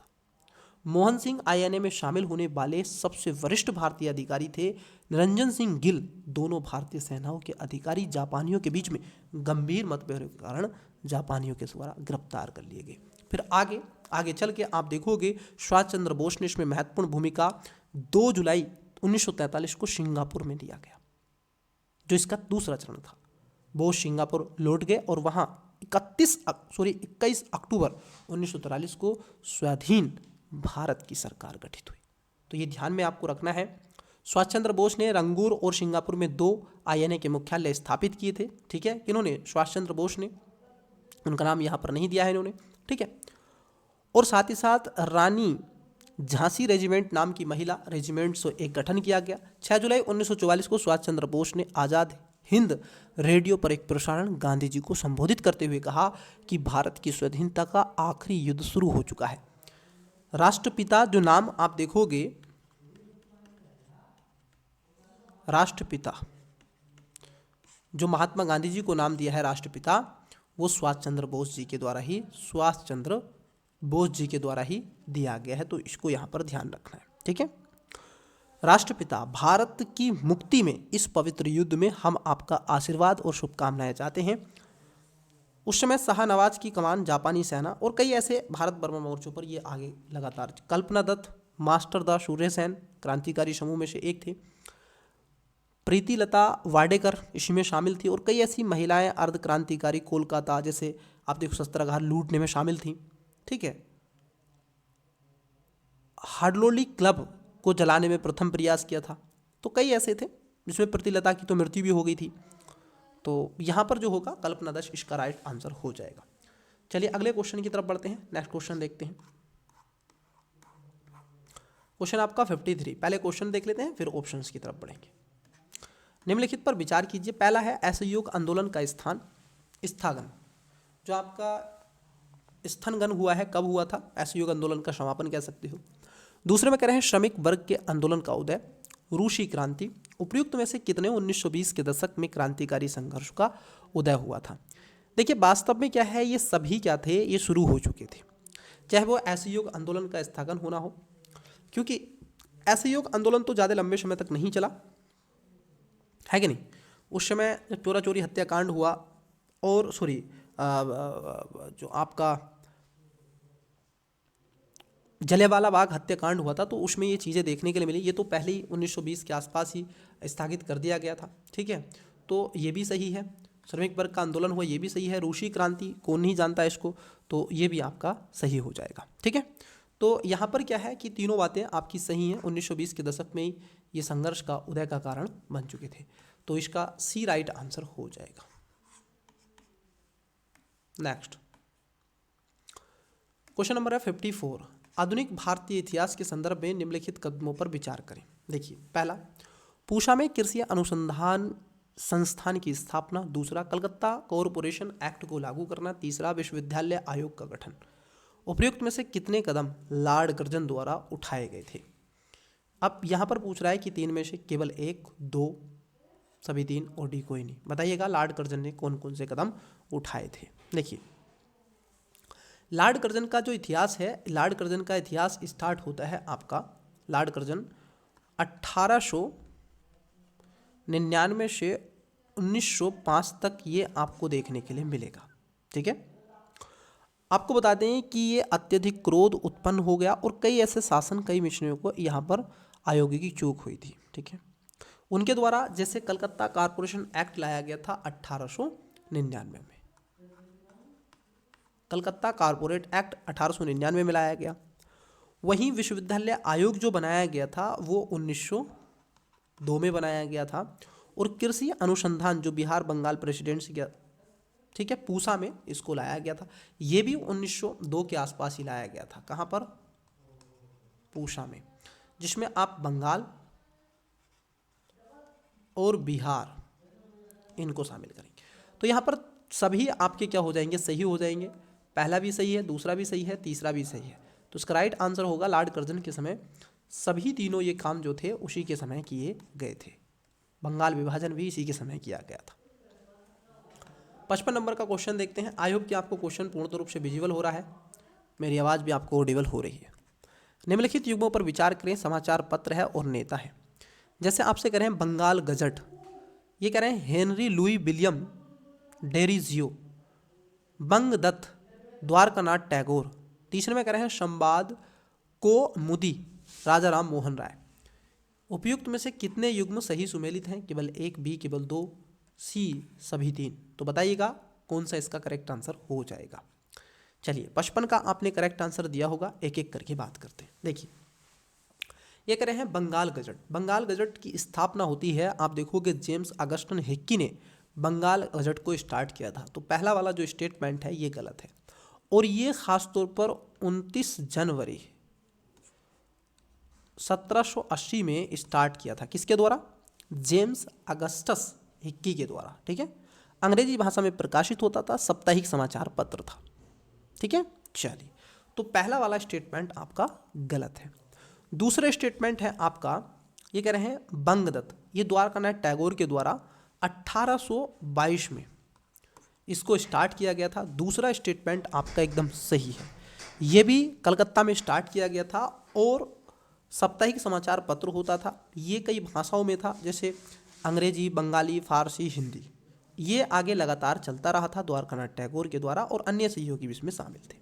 मोहन सिंह INA में शामिल होने वाले सबसे वरिष्ठ भारतीय अधिकारी थे। निरंजन सिंह गिल, दोनों भारतीय सेनाओं के अधिकारी जापानियों के बीच में गंभीर मतभेदों के कारण जापानियों के द्वारा गिरफ्तार कर लिए गए। फिर आगे आगे चल के आप देखोगे सुभाष चंद्र बोस ने इसमें महत्वपूर्ण भूमिका 2 जुलाई 1943 को सिंगापुर में लिया गया, जो इसका दूसरा चरण था। बोस सिंगापुर लौट गए और वहाँ 21 अक्टूबर 1943 को स्वाधीन भारत की सरकार गठित हुई। तो ये ध्यान में आपको रखना है। सुभाष चंद्र बोस ने रंगूर और सिंगापुर में 2 INA के मुख्यालय स्थापित किए थे। ठीक है, इन्होंने सुभाष चंद्र बोस ने, उनका नाम यहाँ पर नहीं दिया है इन्होंने। ठीक है, और साथ ही साथ रानी झांसी रेजिमेंट नाम की महिला रेजिमेंट से एक गठन किया गया। 6 जुलाई 1944 को सुभाष चंद्र बोस ने आज़ाद हिंद रेडियो पर एक प्रसारण गांधी जी को संबोधित करते हुए कहा कि भारत की स्वाधीनता का आखिरी युद्ध शुरू हो चुका है। राष्ट्रपिता जो नाम आप देखोगे, राष्ट्रपिता जो महात्मा गांधी जी को नाम दिया है राष्ट्रपिता, वो सुभाष चंद्र बोस जी के द्वारा ही, सुभाष चंद्र बोस जी के द्वारा ही दिया गया है। तो इसको यहाँ पर ध्यान रखना है। ठीक है, राष्ट्रपिता, भारत की मुक्ति में इस पवित्र युद्ध में हम आपका आशीर्वाद और शुभकामनाएं चाहते हैं। उस समय शाहनवाज की कमान जापानी सेना और कई ऐसे भारत बर्मा मोर्चों पर ये आगे लगातार, कल्पना दत्त, मास्टर दा सूर्यसेन क्रांतिकारी समूह में से एक थे, प्रीतिलता वाडेकर इसमें शामिल थी और कई ऐसी महिलाएं अर्ध क्रांतिकारी कोलकाता जैसे आप देखो शस्त्रागार लूटने में शामिल थी। ठीक है, हार्डलोली क्लब को जलाने में प्रथम प्रयास किया था। तो कई ऐसे थे जिसमें प्रीतिलता की तो मृत्यु भी हो गई थी। तो यहाँ पर जो होगा कल्पना दत्त इसका राइट आंसर हो जाएगा। चलिए अगले क्वेश्चन की तरफ बढ़ते हैं। नेक्स्ट क्वेश्चन देखते हैं। क्वेश्चन आपका 53। पहले क्वेश्चन देख लेते हैं फिर ऑप्शंस की तरफ बढ़ेंगे। निम्नलिखित पर विचार कीजिए। पहला है असहयोग आंदोलन का स्थगन, जो आपका स्थगन हुआ है, कब हुआ था? असहयोग आंदोलन का समापन कह सकते हो। दूसरे में कह रहे हैं श्रमिक वर्ग के आंदोलन का उदय, रूसी क्रांति। उपयुक्त में से कितने 1920 के दशक में क्रांतिकारी संघर्ष का उदय हुआ था? देखिए वास्तव में क्या है, ये सभी क्या थे, ये शुरू हो चुके थे, चाहे वो असहयोग आंदोलन का स्थगन होना हो, क्योंकि असहयोग आंदोलन तो ज़्यादा लंबे समय तक नहीं चला है कि नहीं। उस समय जब चोरा चोरी हत्याकांड हुआ और जो आपका जलियांवाला बाग हत्याकांड हुआ था, तो उसमें ये चीज़ें देखने के लिए मिली। ये तो पहले ही 1920 के आसपास ही स्थगित कर दिया गया था। ठीक है, तो ये भी सही है। श्रमिक वर्ग का आंदोलन हुआ, ये भी सही है। रूसी क्रांति कौन नहीं जानता इसको, तो ये भी आपका सही हो जाएगा। ठीक है, तो यहाँ पर क्या है कि तीनों बातें आपकी सही हैं। 1920 के दशक में ही ये संघर्ष का उदय का कारण बन चुके थे, तो इसका सी राइट आंसर हो जाएगा। नेक्स्ट क्वेश्चन नंबर है 54। आधुनिक भारतीय इतिहास के संदर्भ में निम्नलिखित कदमों पर विचार करें। देखिए, पहला पूसा में कृषि अनुसंधान संस्थान की स्थापना। दूसरा कलकत्ता कॉरपोरेशन एक्ट को लागू करना। तीसरा विश्वविद्यालय आयोग का गठन। उपयुक्त में से कितने कदम लॉर्ड कर्जन द्वारा उठाए गए थे? अब यहाँ पर पूछ रहा है कि 3 में से केवल 1, 2, सभी 3 और डी कोई नहीं। बताइएगा लॉर्ड कर्जन ने कौन कौन से कदम उठाए थे। देखिए लॉर्ड कर्जन का जो इतिहास है, लॉर्ड कर्जन का इतिहास स्टार्ट होता है आपका, लॉर्ड कर्जन 1899 से 1905 तक ये आपको देखने के लिए मिलेगा। ठीक है, आपको बता दें कि ये अत्यधिक क्रोध उत्पन्न हो गया और कई ऐसे शासन, कई मिशनरियों को यहाँ पर आयोगी की चूक हुई थी। ठीक है, उनके द्वारा जैसे कलकत्ता कॉरपोरेशन एक्ट लाया गया था 1899 में, कलकत्ता कॉरपोरेट एक्ट 1899 में लाया गया। वहीं विश्वविद्यालय आयोग जो बनाया गया था वो 1902 में बनाया गया था। और कृषि अनुसंधान जो बिहार बंगाल प्रेसिडेंसी का, ठीक है, पूसा में इसको लाया गया था, ये भी 1902 के आसपास ही लाया गया था। कहाँ पर? पूसा में, जिसमें आप बंगाल और बिहार इनको शामिल करेंगे। तो यहाँ पर सभी आपके क्या हो जाएंगे, सही हो जाएंगे। पहला भी सही है, दूसरा भी सही है, तीसरा भी सही है। तो इसका राइट आंसर होगा लॉर्ड कर्जन के समय सभी तीनों ये काम जो थे उसी के समय किए गए थे। बंगाल विभाजन भी इसी के समय किया गया था। 55 नंबर का क्वेश्चन देखते हैं। आई होप कि आपको क्वेश्चन पूर्ण रूप से विजिबल हो रहा है, मेरी आवाज़ भी आपको ऑडिबल हो रही है। निम्नलिखित युग्मों पर विचार करें। समाचार पत्र है और नेता है। जैसे आपसे कह रहे हैं बंगाल गजट, ये कह रहे हैं Henry Louis William Derozio, Bangadutt, Dwarkanath Tagore. तीसरे में कह रहे हैं संवाद कौमुदी, राजा राम मोहन राय। उपयुक्त में से कितने युग्म सही सुमेलित हैं? केवल एक, बी केवल दो, सी सभी तीन। तो बताइएगा कौन सा इसका करेक्ट आंसर हो जाएगा। चलिए 55 का आपने करेक्ट आंसर दिया होगा, एक एक करके बात करते हैं। देखिए ये कह रहे हैं बंगाल गजट। बंगाल गजट की स्थापना होती है, आप देखोगे जेम्स ऑगस्टन हिक्की ने बंगाल गजट को स्टार्ट किया था। तो पहला वाला जो स्टेटमेंट है ये गलत है, और ये खास तौर पर 29 जनवरी 1780 में स्टार्ट किया था। किसके द्वारा? जेम्स अगस्टस हिक्की के द्वारा। ठीक है, अंग्रेजी भाषा में प्रकाशित होता था, साप्ताहिक समाचार पत्र था। ठीक है, चलिए तो पहला वाला स्टेटमेंट आपका गलत है। दूसरा स्टेटमेंट है आपका, ये कह रहे हैं बंगदत्त, ये द्वारकानाथ टैगोर के द्वारा 1822 में इसको स्टार्ट किया गया था। दूसरा स्टेटमेंट आपका एकदम सही है, ये भी कलकत्ता में स्टार्ट किया गया था और साप्ताहिक समाचार पत्र होता था। ये कई भाषाओं में था, जैसे अंग्रेजी, बंगाली, फारसी, हिंदी। ये आगे लगातार चलता रहा था द्वारकानाथ टैगोर के द्वारा, और अन्य सहयोगी भी इसमें शामिल थे।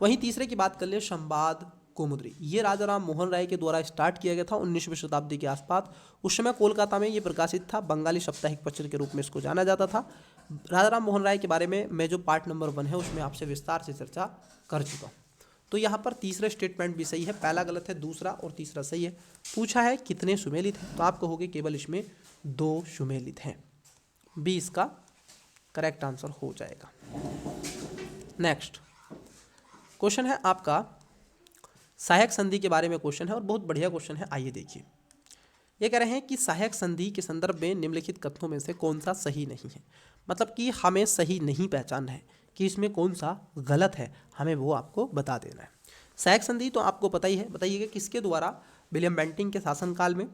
वहीं तीसरे की बात कर ले, संवाद कौमुदी, ये राजा राम मोहन राय के द्वारा स्टार्ट किया गया था 19वीं शताब्दी के आसपास। उस समय कोलकाता में ये प्रकाशित था, बंगाली साप्ताहिक पत्र के रूप में इसको जाना जाता था। राजा राम मोहन राय के बारे में मैं जो पार्ट नंबर 1 है उसमें आपसे विस्तार से चर्चा कर चुका हूँ। तो यहाँ पर तीसरा स्टेटमेंट भी सही है, पहला गलत है, दूसरा और तीसरा सही है। पूछा है कितने सुमेलित हैं, तो आप कहोगे केवल इसमें 2 सुमेलित हैं, बी इसका करेक्ट आंसर हो जाएगा। नेक्स्ट क्वेश्चन है आपका सहायक संधि के बारे में क्वेश्चन है, और बहुत बढ़िया क्वेश्चन है। आइए देखिए, ये कह रहे हैं कि सहायक संधि के संदर्भ में निम्नलिखित कथनों में से कौन सा सही नहीं है। मतलब कि हमें सही नहीं पहचानना है कि इसमें कौन सा गलत है, हमें वो आपको बता देना है। सहायक संधि तो आपको पता ही है, बताइएगा किसके द्वारा? विलियम बेंटिंग के शासनकाल में।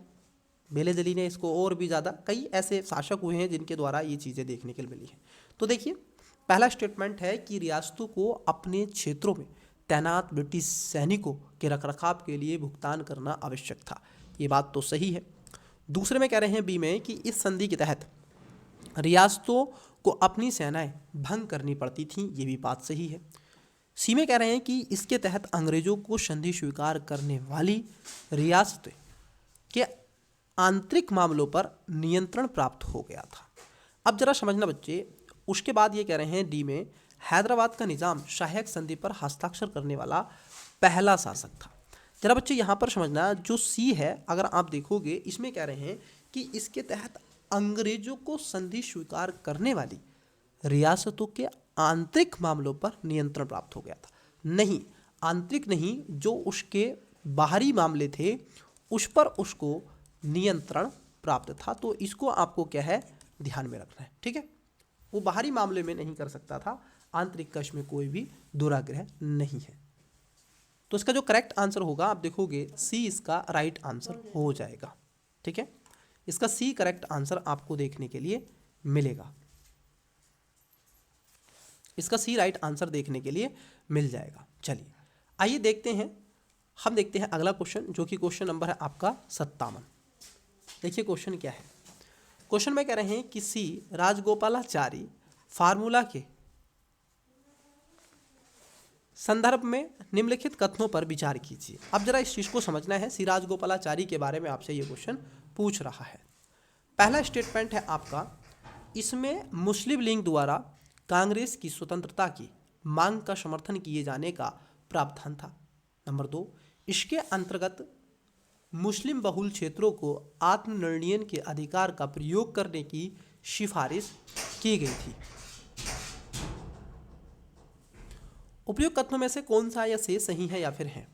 बेलेजली ने इसको, और भी ज़्यादा कई ऐसे शासक हुए हैं जिनके द्वारा ये चीज़ें देखने के लिए मिली हैं। तो देखिए पहला स्टेटमेंट है कि रियासतों को अपने क्षेत्रों में तैनात ब्रिटिश सैनिकों के रखरखाव के लिए भुगतान करना आवश्यक था। ये बात तो सही है। दूसरे में कह रहे हैं बी में कि इस संधि के तहत रियासतों को अपनी सेनाएं भंग करनी पड़ती थीं। ये भी बात सही है। सी में कह रहे हैं कि इसके तहत अंग्रेजों को संधि स्वीकार करने वाली रियासतें के आंतरिक मामलों पर नियंत्रण प्राप्त हो गया था। अब जरा समझना बच्चे, उसके बाद ये कह रहे हैं डी में हैदराबाद का निज़ाम सहायक संधि पर हस्ताक्षर करने वाला पहला शासक था। जरा बच्चे यहाँ पर समझना, जो सी है अगर आप देखोगे इसमें कह रहे हैं कि इसके तहत अंग्रेजों को संधि स्वीकार करने वाली रियासतों के आंतरिक मामलों पर नियंत्रण प्राप्त हो गया था। नहीं, आंतरिक नहीं, जो उसके बाहरी मामले थे उस पर उसको नियंत्रण प्राप्त था। तो इसको आपको क्या है, ध्यान में रखना है। ठीक है, वो बाहरी मामले में नहीं कर सकता था, आंतरिक का इसमें कोई भी दुराग्रह नहीं है। तो इसका जो करेक्ट आंसर होगा आप देखोगे सी इसका राइट आंसर हो जाएगा। ठीक है, इसका सी करेक्ट आंसर आपको देखने के लिए मिलेगा। इसका सी राइट आंसर देखने के लिए मिल जाएगा। चलिए आइए देखते हैं, हम देखते हैं अगला क्वेश्चन, जो कि क्वेश्चन नंबर है आपका 57। देखिए क्वेश्चन क्या है। क्वेश्चन में कह रहे हैं कि सी राजगोपालाचारी फार्मूला के संदर्भ में निम्नलिखित कथनों पर विचार कीजिए। अब जरा इस चीज को समझना है, सी राजगोपालाचारी के बारे में आपसे ये क्वेश्चन पूछ रहा है। पहला स्टेटमेंट है आपका, इसमें मुस्लिम लीग द्वारा कांग्रेस की स्वतंत्रता की मांग का समर्थन किए जाने का प्रावधान था। नंबर 2, इसके अंतर्गत मुस्लिम बहुल क्षेत्रों को आत्मनिर्णय के अधिकार का प्रयोग करने की सिफारिश की गई थी। उपयुक्त कथनों में से कौन सा या से सही है या फिर है?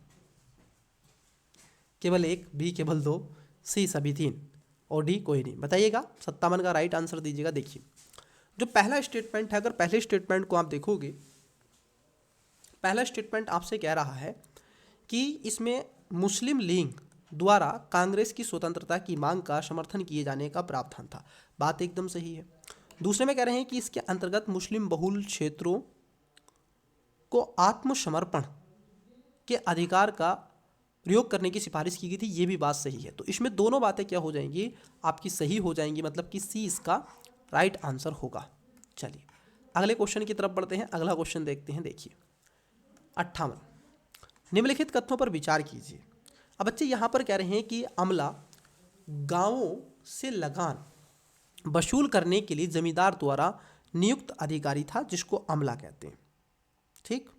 केवल एक, बी केवल 2, सी सभी 3 और डी कोई नहीं। बताइएगा 57 का राइट आंसर दीजिएगा। देखिए जो पहला स्टेटमेंट है, अगर पहले स्टेटमेंट को आप देखोगे, पहला स्टेटमेंट आपसे कह रहा है कि इसमें मुस्लिम लीग द्वारा कांग्रेस की स्वतंत्रता की मांग का समर्थन किए जाने का प्रावधान था। बात एकदम सही है। दूसरे में कह रहे हैं कि इसके अंतर्गत मुस्लिम बहुल क्षेत्रों को आत्मसमर्पण के अधिकार का प्रयोग करने की सिफारिश की गई थी। ये भी बात सही है। तो इसमें दोनों बातें क्या हो जाएंगी, आपकी सही हो जाएंगी, मतलब कि सी इसका राइट आंसर होगा। चलिए अगले क्वेश्चन की तरफ बढ़ते हैं। अगला क्वेश्चन देखते हैं। देखिए 58, निम्नलिखित कथनों पर विचार कीजिए। अब बच्चे यहाँ पर कह रहे हैं कि अमला गांवों से लगान वसूल करने के लिए जमींदार द्वारा नियुक्त अधिकारी था, जिसको अमला कहते हैं। ठीक।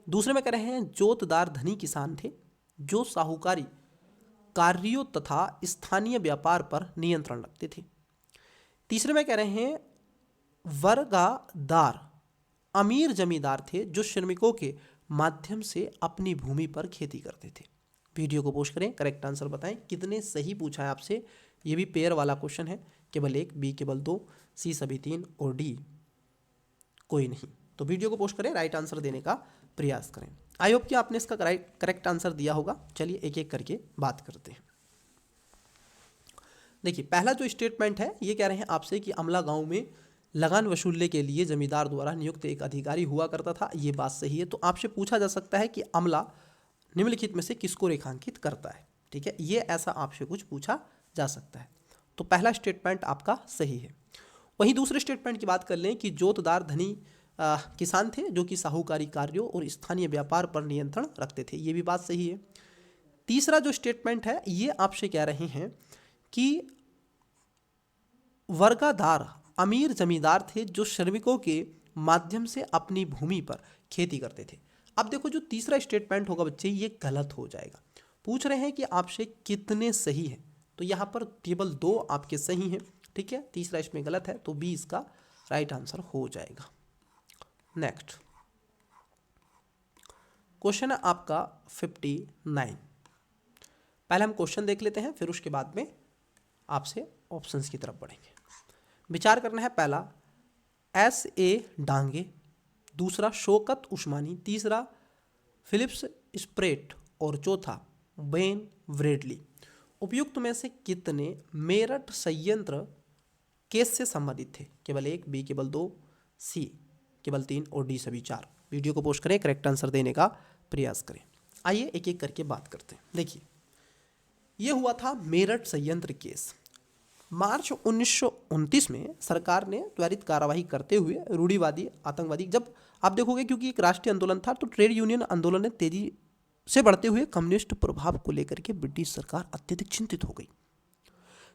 दूसरे में कह रहे हैं जोतदार धनी किसान थे जो साहूकारी कार्यों तथा स्थानीय व्यापार पर नियंत्रण रखते थे। तीसरे में कह रहे हैं वर्गादार अमीर जमींदार थे जो श्रमिकों के माध्यम से अपनी भूमि पर खेती करते थे। वीडियो को पोस्ट करें, करेक्ट आंसर बताएं। कितने सही पूछा है आपसे। ये भी पेयर वाला क्वेश्चन है, केवल एक, बी केवल 2, सी सभी 3 और डी कोई नहीं। तो वीडियो को पोस्ट करें, राइट आंसर देने का प्रयास करें। आई होप कि आपने इसका करेक्ट आंसर दिया होगा। चलिए एक एक करके बात करते हैं। देखिए पहला जो स्टेटमेंट है ये कह रहे हैं आपसे कि अमला गांव में लगान वसूलने के लिए जमींदार द्वारा नियुक्त एक अधिकारी हुआ करता था। ये बात सही है। तो आपसे पूछा जा सकता है कि अमला निम्नलिखित में से किसको रेखांकित करता है। ठीक है, ये ऐसा आपसे कुछ पूछा जा सकता है। तो पहला स्टेटमेंट आपका सही है। वहीं दूसरे स्टेटमेंट की बात कर लें कि जोतदार धनी किसान थे जो कि साहूकारी कार्यों और स्थानीय व्यापार पर नियंत्रण रखते थे। ये भी बात सही है। तीसरा जो स्टेटमेंट है ये आपसे कह रहे हैं कि वर्गादार अमीर जमींदार थे जो श्रमिकों के माध्यम से अपनी भूमि पर खेती करते थे। अब देखो जो तीसरा स्टेटमेंट होगा बच्चे ये गलत हो जाएगा। पूछ रहे हैं कि आपसे कितने सही हैं, तो यहाँ पर केवल 2 आपके सही हैं। ठीक है, तीसरा इसमें गलत है, तो बी इसका राइट आंसर हो जाएगा। नेक्स्ट क्वेश्चन है आपका 59। पहले हम क्वेश्चन देख लेते हैं, फिर उसके बाद में आपसे ऑप्शंस की तरफ बढ़ेंगे। विचार करना है। पहला S.A. डांगे, दूसरा शौकत उस्मानी, तीसरा फिलिप्स स्प्रेट और चौथा वेन ब्रेडली। उपयुक्त में से कितने मेरठ संयंत्र केस से संबंधित थे? केवल 1, बी केवल 2, सी केवल 3 और डी सभी 4। वीडियो को पोस्ट करें, करेक्ट आंसर देने का प्रयास करें। आइए एक एक करके बात करते हैं। देखिए ये हुआ था मेरठ संयंत्र केस। मार्च 1929 में सरकार ने त्वरित कार्रवाई करते हुए रूढ़िवादी आतंकवादी, जब आप देखोगे क्योंकि एक राष्ट्रीय आंदोलन था तो ट्रेड यूनियन आंदोलन ने तेजी से बढ़ते हुए कम्युनिस्ट प्रभाव को लेकर के ब्रिटिश सरकार अत्यधिक चिंतित हो गई।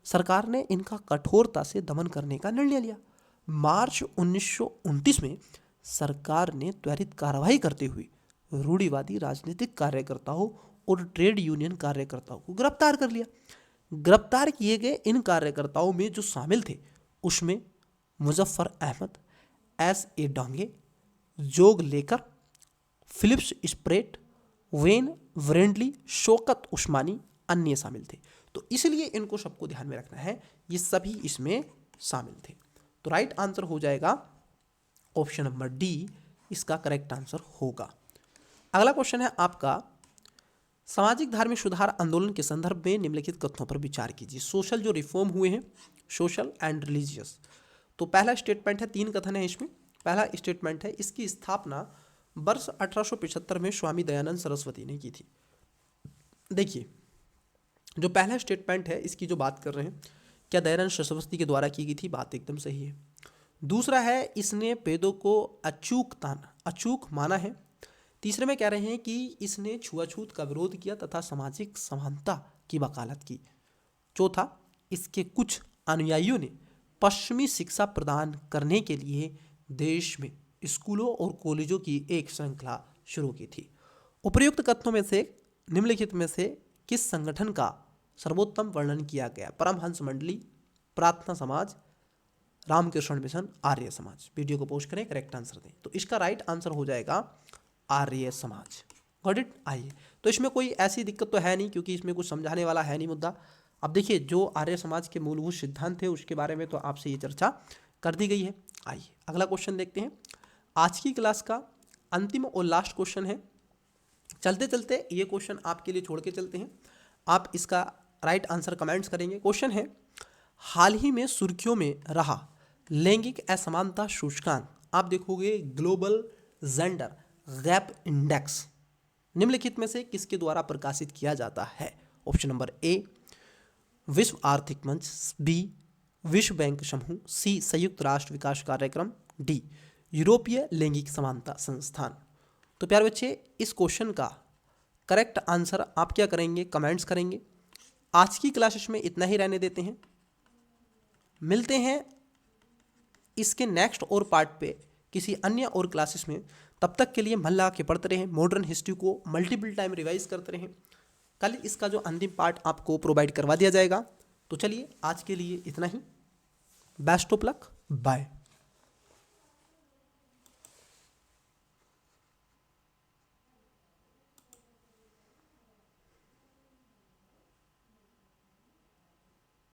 सरकार ने इनका कठोरता से दमन करने का निर्णय लिया। मार्च 1929 में सरकार ने त्वरित कार्रवाई करते हुए रूढ़िवादी राजनीतिक कार्यकर्ताओं और ट्रेड यूनियन कार्यकर्ताओं को गिरफ्तार कर लिया। गिरफ्तार किए गए इन कार्यकर्ताओं में जो शामिल थे उसमें Muzaffar Ahmad, S.A. Dange, Joglekar, Philips Spratt, Ben Bradley, Shaukat Usmani अन्य शामिल थे। तो इसलिए इनको सबको ध्यान में रखना है, ये सभी इसमें शामिल थे। तो राइट आंसर हो जाएगा ऑप्शन नंबर डी, इसका करेक्ट आंसर होगा। अगला क्वेश्चन है आपका सामाजिक धार्मिक सुधार आंदोलन के संदर्भ में निम्नलिखित कथनों पर विचार कीजिए। सोशल जो रिफॉर्म हुए हैं, सोशल एंड रिलीजियस। तो पहला स्टेटमेंट है, 3 कथन है इसमें। पहला स्टेटमेंट है इसकी स्थापना वर्ष 1875 में स्वामी दयानंद सरस्वती ने की थी। देखिए जो पहला स्टेटमेंट है इसकी जो बात कर रहे हैं, क्या दयानंद सरस्वती के द्वारा की गई थी? बात एकदम सही है। दूसरा है इसने वेदों को अचूक माना है। तीसरे में कह रहे हैं कि इसने छुआछूत का विरोध किया तथा सामाजिक समानता की वकालत की। चौथा, इसके कुछ अनुयायियों ने पश्चिमी शिक्षा प्रदान करने के लिए देश में स्कूलों और कॉलेजों की एक श्रृंखला शुरू की थी। उपर्युक्त कथनों में से निम्नलिखित में से किस संगठन का सर्वोत्तम वर्णन किया गया? परमहंस मंडली, प्रार्थना समाज, रामकृष्ण मिशन, आर्य समाज। वीडियो को पोस्ट करें, करेक्ट आंसर दें। तो इसका राइट आंसर हो जाएगा आर्य समाज। Got it. आइए, तो इसमें कोई ऐसी दिक्कत तो है नहीं क्योंकि इसमें कुछ समझाने वाला है नहीं मुद्दा। अब देखिए जो आर्य समाज के मूलभूत सिद्धांत थे उसके बारे में तो आपसे ये चर्चा कर दी गई है। आइए अगला क्वेश्चन देखते हैं। आज की क्लास का अंतिम और लास्ट क्वेश्चन है। चलते चलते ये क्वेश्चन आपके लिए छोड़ के चलते हैं, आप इसका राइट आंसर कमेंट्स करेंगे। क्वेश्चन है, हाल ही में सुर्खियों में रहा लैंगिक असमानता सूचकांक, आप देखोगे ग्लोबल जेंडर गैप इंडेक्स, निम्नलिखित में से किसके द्वारा प्रकाशित किया जाता है? ऑप्शन नंबर ए विश्व आर्थिक मंच, बी विश्व बैंक समूह, सी संयुक्त राष्ट्र विकास कार्यक्रम, डी यूरोपीय लैंगिक समानता संस्थान। तो प्यारे बच्चे, इस क्वेश्चन का करेक्ट आंसर आप क्या करेंगे, कमेंट्स करेंगे। आज की क्लासेस में इतना ही रहने देते हैं, मिलते हैं इसके नेक्स्ट और पार्ट पे किसी अन्य और क्लासेस में। तब तक के लिए मन लगा के पढ़ते रहें, मॉडर्न हिस्ट्री को मल्टीपल टाइम रिवाइज करते रहें। कल इसका जो अंतिम पार्ट आपको प्रोवाइड करवा दिया जाएगा। तो चलिए आज के लिए इतना ही। Best of luck, bye.